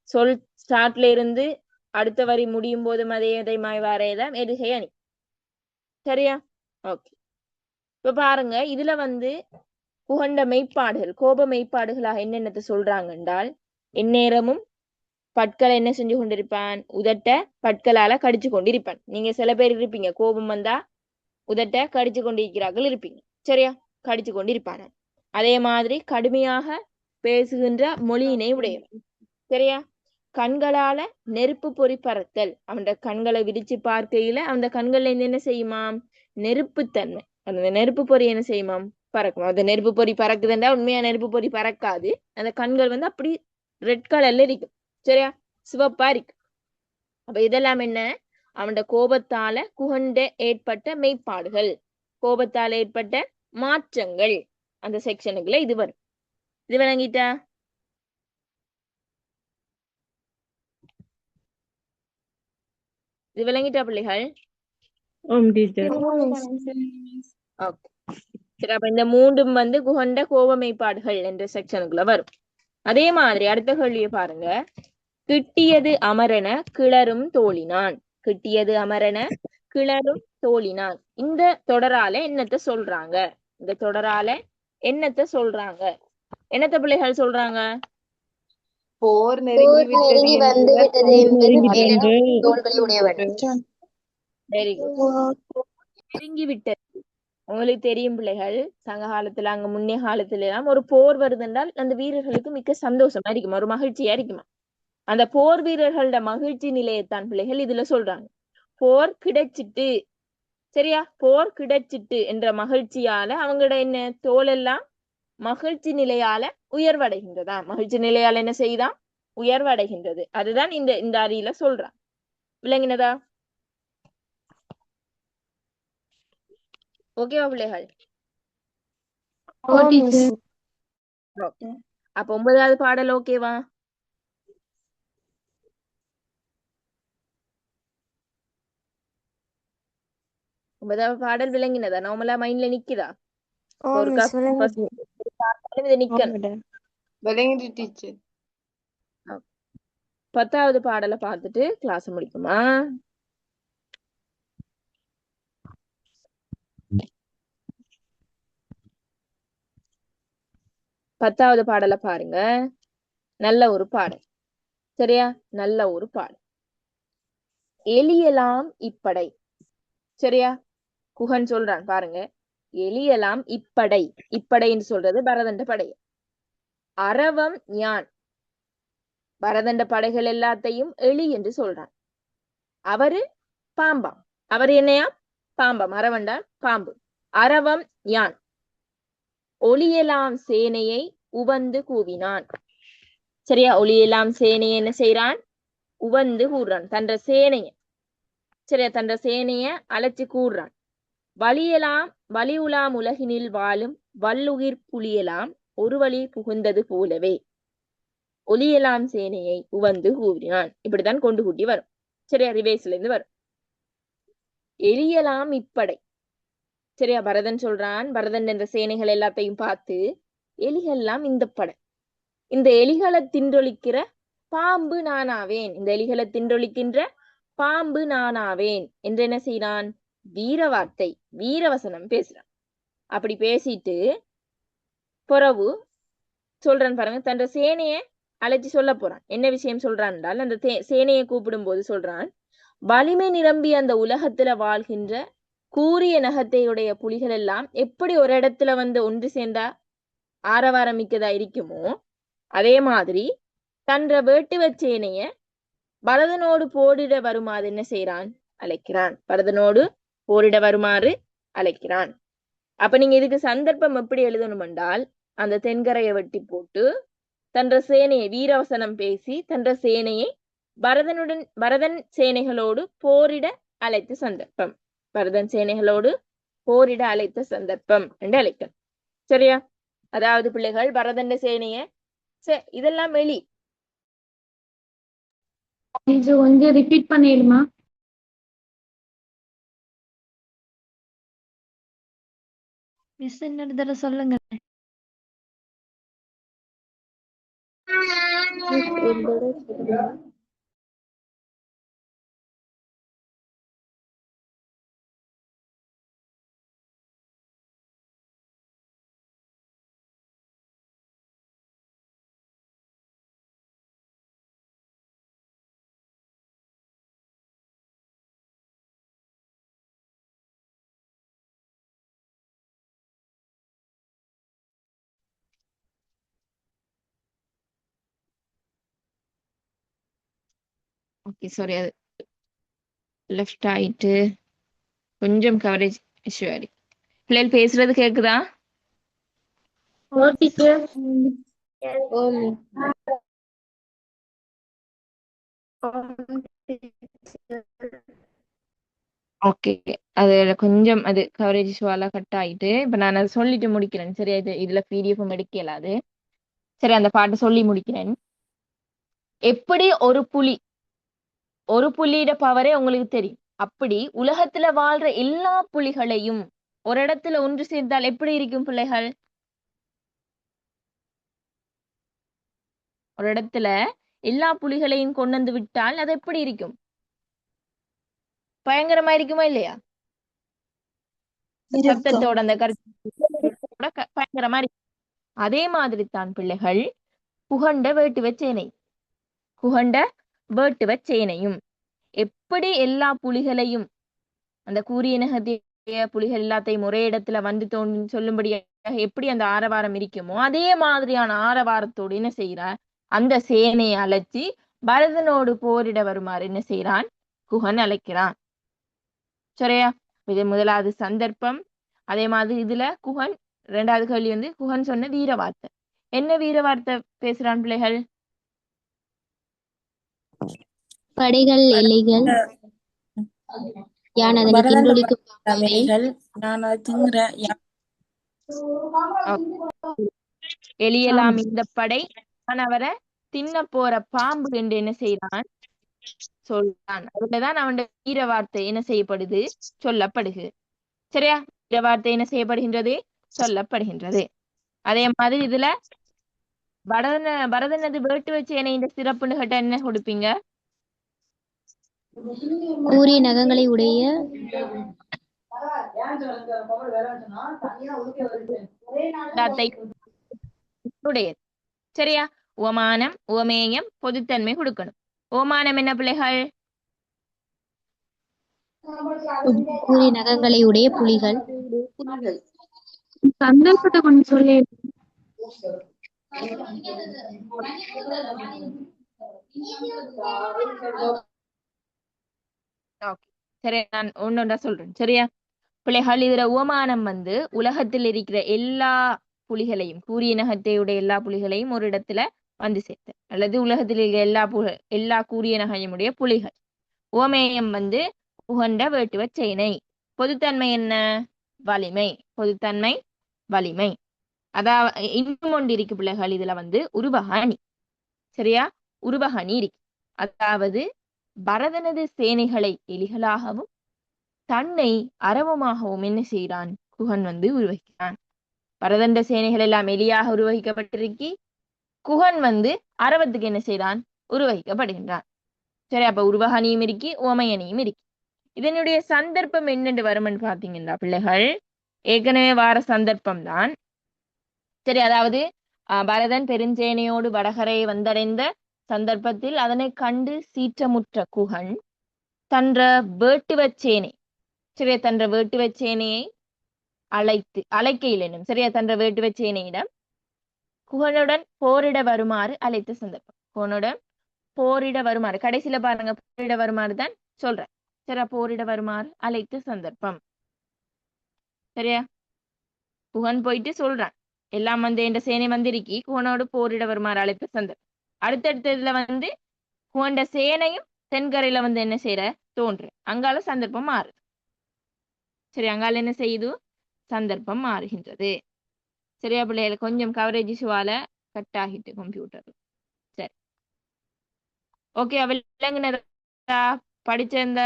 சொல் ஸ்டார்ட்ல இருந்து அடுத்த வரி முடியும் போதும் அதே வரையதான் எதுகை அணி. சரியா? ஓகே. இப்ப பாருங்க, இதுல புகண்ட மெய்ப்பாடுகள், கோப மெய்ப்பாடுகளாக என்னென்னத்தை சொல்றாங்க என்றால், எந்நேரமும் பற்களை என்ன செஞ்சு கொண்டிருப்பான்? உதட்ட பற்களால கடிச்சு கொண்டிருப்பான். நீங்க சில பேர் இருப்பீங்க, கோபம் வந்தா உதட்ட கடிச்சு கொண்டிருக்கிறார்கள் இருப்பீங்க. சரியா? கடிச்சு கொண்டிருப்பான். அதே மாதிரி கடுமையாக பேசுகின்ற மொழியினை உடையவன். சரியா? கண்களால நெருப்பு பொறி பறத்தல், அவன் கண்களை விரிச்சு பார்க்கையில அந்த கண்கள்ல என்ன செய்யுமாம்? நெருப்புத்தன்மை. அந்த நெருப்பு பொறி என்ன செய்யுமாம்? பறக்கும். அந்த நெருப்பு பொறி பறக்குதுன்றா உண்மையா நெருப்பு பொறி பறக்காது. அந்த கண்கள் அப்படி ரெட் கலர்ல இருக்கும். சரியா? சிவப்பா இருக்கு. அப்ப இதெல்லாம் என்ன? அவன் கோபத்தால குகண்ட ஏற்பட்ட மெய்ப்பாடுகள், கோபத்தால ஏற்பட்ட மாற்றங்கள். அந்த செக்ஷனுக்குள்ள இது வரும். இது விளங்கிட்டா? இது விளங்கிட்டா பிள்ளைகள்? ஓகே. சரி, அப்ப இந்த மூன்றும் குகண்ட கோப மெய்ப்பாடுகள் என்ற செக்ஷனுக்குள்ள வரும். அதே மாதிரி அடுத்த கேள்வியை பாருங்க. கிட்டியது அமரன கிளறும் தோழினான். கிட்டியது அமரன கிளறும் தோழினான். இந்த தொடரால என்னத்த சொல்றாங்க? இந்த தொடரால என்னத்த சொல்றாங்க? என்னத்த பிள்ளைகள் சொல்றாங்க? போர் நெருங்கி நெருங்கி வந்து விட்டது என்பது மேலும் தோள்களை உடையவன். Very good. நெருங்கி விட்டது. உங்களுக்கு தெரியும் பிள்ளைகள், சங்க காலத்துல அங்க முன்னே காலத்துல எல்லாம் ஒரு போர் வருதுன்றால் அந்த வீரர்களுக்கு மிக்க சந்தோஷமா இருக்குமா, ஒரு மகிழ்ச்சியா இருக்குமா. அந்த போர் வீரர்களோட மகிழ்ச்சி நிலையத்தான் பிள்ளைகள் இதுல சொல்றாங்க. போர் கிடைச்சிட்டு. சரியா? போர் கிடைச்சிட்டு என்ற மகிழ்ச்சியால அவங்களோட என்ன தோலெல்லாம் மகிழ்ச்சி நிலையால உயர்வடைகின்றதா. மகிழ்ச்சி நிலையால என்ன செய்யுதான்? உயர்வடைகின்றது. அதுதான் இந்த அரியில சொல்றான். விளங்கினதா? ஓகேவா பிள்ளைகள்? அப்ப 9வது பாடல் ஓகேவா? பாடல் விளங்கினதா? நார்மலா மைண்ட்ல நிக்குதா? இதை நிக்கணும். விளங்கிட்டு டீச்சர். 10வது பாடலை பார்த்துட்டு கிளாஸ் முடிக்குமா? பத்தாவது பாடலை பாருங்க. நல்ல ஒரு பாடல். சரியா? நல்ல ஒரு பாடல். எலியலாம் இப்படை. சரியா? குகன் சொல்றான் பாருங்க. எலியலாம் இப்படை. இப்படைன்னு சொல்றது பரதண்ட படை. அரவம் யான். பரதண்ட படைகள் எல்லாத்தையும் எலி என்று சொல்றான். அவரு பாம்பாம். அவர் என்னையா பாம்பம். அரவண்டா பாம்பு. அரவம் யான். ஒளியலாம் சேனையை உவந்து கூவினான். சரியா? ஒளியலாம் சேனையை என்ன செய்யறான்? உவந்து கூடுறான். தன்ற சேனைய சரியா? தன்ற சேனைய அழைச்சு கூடுறான். வலியலாம் வலி உலாம் உலகினில் வாழும் வல்லுயிர் புலியலாம் ஒரு வழி புகுந்தது போலவே ஒலியலாம் சேனையை உவந்து கூவினான். இப்படித்தான் கொண்டு கூட்டி வரும். சரியா? ரிவேஸ்ல இருந்து வரும். எலியலாம் இப்படை. சரியா? பரதன் சொல்றான், பரதன் என்ற சேனைகள் எல்லாத்தையும் பார்த்து எலிகள்லாம் இந்த படை. இந்த எலிகளை தின்றொழிக்கிற பாம்பு நானாவேன். இந்த எலிகளை தின்றொழிக்கின்ற பாம்பு நானாவேன் என்று என்ன செய்யறான்? வீர வார்த்தை, வீரவசனம் பேசுறான். அப்படி பேசிட்டு பிறகு சொல்றான் பாருங்க, தன்ற சேனைய அழைச்சி சொல்ல போறான். என்ன விஷயம் சொல்றான் என்றால், அந்த சேனையை கூப்பிடும் போது சொல்றான், வலிமை நிரம்பி அந்த உலகத்துல வாழ்கின்ற கூரிய நகத்தையுடைய புலிகள் எல்லாம் எப்படி ஒரு இடத்துல வந்து ஒன்று சேர்ந்தா ஆரவாரமிக்கதா இருக்குமோ அதே மாதிரி தன்ற வேட்டுவ சேனைய பரதனோடு போரிட வருமாறு என்ன செய்யறான்? அழைக்கிறான். பரதனோடு போரிட வருமாறு அழைக்கிறான். அப்ப நீங்க இதுக்கு சந்தர்ப்பம் எப்படி எழுதணும் என்றால், அந்த தென்கரையை வெட்டி போட்டு தன்ற சேனையை வீரவசனம் பேசி தன்ற சேனையை பரதன் சேனைகளோடு போரிட அழைத்த சந்தர்ப்பம். பரதன் சேனைகளோடு போரிட அழைத்த சந்தர்ப்பம் என்று அழைக்கணும். சரியா? அதாவது பிள்ளைகள் பரதன் சேனைய இதெல்லாம் வெளி கொஞ்சம் ரிப்பீட் பண்ணிடுமா? மிஸ் இன்னொரு தடவை சொல்லுங்க. ஓகே, சாரி, அது லெஃப்ட் ஆயிட்டு கொஞ்சம் கவரேஜ் இஷ்யூ ஆயிடு. பிள்ளைகள் பேசுறது கேக்குதா? ஓகே, அது கொஞ்சம் அது கவரேஜ் இஷ்யூவால கட் ஆயிட்டு இப்ப நான் அதை சொல்லிட்டு முடிக்கிறேன். சரியா? இதுல பிடிஎஃப் எடுக்கலாது. சரி, அந்த பாட்டு சொல்லி முடிக்கிறேன். எப்படி ஒரு புலியிட பவரே உங்களுக்கு தெரியும். அப்படி உலகத்துல வாழ்ற எல்லா புலிகளையும் ஒரு இடத்துல ஒன்று சேர்ந்தால் எப்படி இருக்கும் பிள்ளைகள்? ஒரு இடத்துல எல்லா புலிகளையும் கொண்டு வந்து விட்டால் அது எப்படி இருக்கும்? பயங்கரமா இருக்குமா இல்லையா? சத்தத்தோட அந்த கருத்தோட பயங்கரமா இருக்கு. அதே மாதிரி தான் பிள்ளைகள் புகண்ட வேட்டுவ சேனையும் எப்படி எல்லா புலிகளையும் அந்த கூரிய நகத்திய புலிகள் எல்லாத்தையும் ஒரே இடத்துல வந்து தோன்றி சொல்லும்படியாக எப்படி அந்த ஆரவாரம் இருக்குமோ அதே மாதிரியான ஆரவாரத்தோடு என்ன செய்யறார்? அந்த சேனையை அழைச்சி பரதனோடு போரிட வருமாறு என்ன செய்யறான்? குகன் அழைக்கிறான். சரியா? இது முதலாவது சந்தர்ப்பம். அதே மாதிரி இதுல குகன் இரண்டாவது கேள்வி வந்து குகன் சொன்ன வீர வார்த்தை. என்ன வீர வார்த்தை பேசுறான் பிள்ளைகள்? படைகள் எல்லைகள் யான் அதனை தின்றொழிக்கும் நான் அதை திங்குறேன். எலியலாம் இந்த படை நான் அவரை தின்ன போற பாம்பு என்று என்ன செய்யறான்? சொல்றான். அதுலதான் அவன் வீர வார்த்தை என்ன செய்யப்படுது? சொல்லப்படுது. சரியா? வீர வார்த்தை என்ன செய்யப்படுகின்றது? சொல்லப்படுகின்றது. அதே மாதிரி இதுல பரதனது வேட்டு வச்சு என்ன இந்த சிறப்புன்னு கேட்ட என்ன கொடுப்பீங்க? கூரிய நகங்களை உடைய சரியா? உவமானம் உவமேயம் பொதுத்தன்மை கொடுக்கணும். உவமானம் என்ன பிள்ளைகள்? கூரிய நகங்களை உடைய புலிகள். சந்தர்ப்பத்தை கொஞ்சம் சொல்லி சரி, நான் ஒன்னொன்றா சொல்றேன். சரியா? பிள்ளைகள், இதுல உவமானம் வந்து உலகத்தில் இருக்கிற எல்லா புலிகளையும், கூரிய நகத்தையுடைய எல்லா புலிகளையும் ஒரு இடத்துல வந்து சேர்த்து, அல்லது உலகத்தில் இருக்கிற எல்லா கூரிய நகையுடைய புலிகள். உவமேயம் வந்து உகண்ட வேட்டுவ சேனை. பொதுத்தன்மை என்ன? வலிமை. பொதுத்தன்மை வலிமை. அதாவது இன்னும் ஒன்று இருக்கு பிள்ளைகள், இதுல வந்து உருவகாணி. சரியா? உருவகாணி இருக்கு. அதாவது பரதனது சேனைகளை எலிகளாகவும் தன்னை அரவமாகவும் என்ன செய்கிறான்? குகன் வந்து உருவகிக்கிறான். பரதண்ட சேனைகள் எல்லாம் எலியாக உருவகிக்கப்பட்டிருக்கி, குகன் வந்து அரவத்துக்கு என்ன செய்கிறான்? உருவகிக்கப்படுகின்றான். சரி, அப்ப உருவகணியும் இருக்கி, ஓமையணியும் இருக்கி. இதனுடைய சந்தர்ப்பம் என்னென்று வரும்னு பாத்தீங்கன்னா பிள்ளைகள், ஏற்கனவே வார சந்தர்ப்பம் தான். சரி, அதாவது பரதன் பெருஞ்சேனையோடு வடகரையை வந்தடைந்த சந்தர்ப்பத்தில் அதனை கண்டு சீற்றமுற்ற குகன் தன்ற வேட்டுவச்சேனை, சரியா, தன்ற வேட்டுவச்சேனையை அழைக்கையில் என்னும், சரியா, தன்ற வேட்டுவச்சேனையிடம் குகனுடன் போரிட வருமாறு அழைத்த சந்தர்ப்பம். குகனுடன் போரிட வருமாறு, கடைசியில பாருங்க, போரிட வருமாறு தான் சொல்றேன். சரியா, போரிட வருமாறு அழைத்த சந்தர்ப்பம். சரியா, குகன் போயிட்டு சொல்றான், எல்லாம் வந்து என்ற சேனை வந்திருக்கி குகனோடு போரிட வருமாறு அழைத்த சந்தர்ப்பம். அடுத்தடுத்ததுல வந்து குகண்ட சேனையும் தென்கரையில வந்து என்ன செய்யற தோன்று, அங்கால சந்தர்ப்பம் மாறுது. சரி, அங்கால என்ன செய்யுது? சந்தர்ப்பம் மாறுகின்றது. சரியா பிள்ளைகள், கொஞ்சம் கவரேஜ் இஷ்யூவால கட் ஆகிட்டு கம்ப்யூட்டர். சரி, ஓகே. விளங்கினதா? படிச்ச இந்த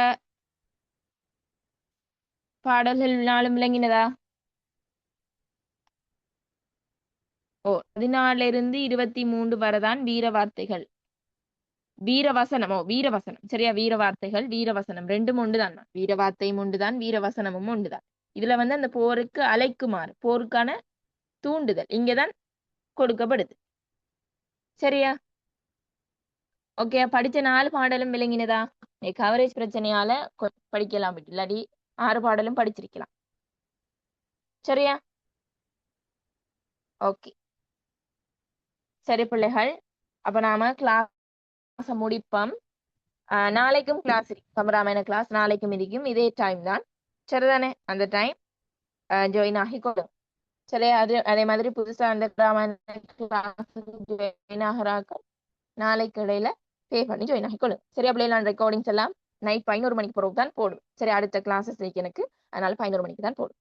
பாடல்கள்னாலும் விளங்கினதா? 14 இருந்து 23 வரதான் வீர வார்த்தைகள், வீரவசனம். வீரவசனம், சரியா, வீர வார்த்தைகள் வீரவசனம் ரெண்டும் ஒன்றுதான். வீர வார்த்தையும் ஒன்றுதான், வீரவசனமும் ஒன்றுதான். இதுல வந்து அந்த போருக்கு அழைக்குமாறு, போருக்கான தூண்டுதல் இங்கதான் கொடுக்கப்படுது. சரியா? ஓகே, படிச்ச 4 பாடலும் விளங்கினதா? கவரேஜ் பிரச்சனையால படிக்கலாம், இல்லாட்டி 6 பாடலும் படிச்சிருக்கலாம். சரியா? ஓகே, சரி பிள்ளைகள், அப்ப நாம கிளாஸ் முடிப்போம். நாளைக்கும் கிளாஸ் இருக்கு, கம்பராமாயண கிளாஸ் நாளைக்கும் இருக்கும், இதே டைம் தான். சரிதானே? அந்த டைம் ஜாயின் ஆகிக்கொள்ளும். சரி, அதே மாதிரி புதுசா அந்த ராமாயண கிளாஸ் ஜாயின் ஆகிறாக்கள் நாளைக்கு இடையில பே பண்ணி ஜாயின் ஆகிக்கொள்ளும். சரி, அப்படியே நான் ரெக்கார்டிங்ஸ் எல்லாம் நைட் 11 மணிக்கு பிறகு தான் போடும். சரி, அடுத்த கிளாஸஸ் இருக்கு எனக்கு, அதனால 11 மணிக்கு தான் போடும்.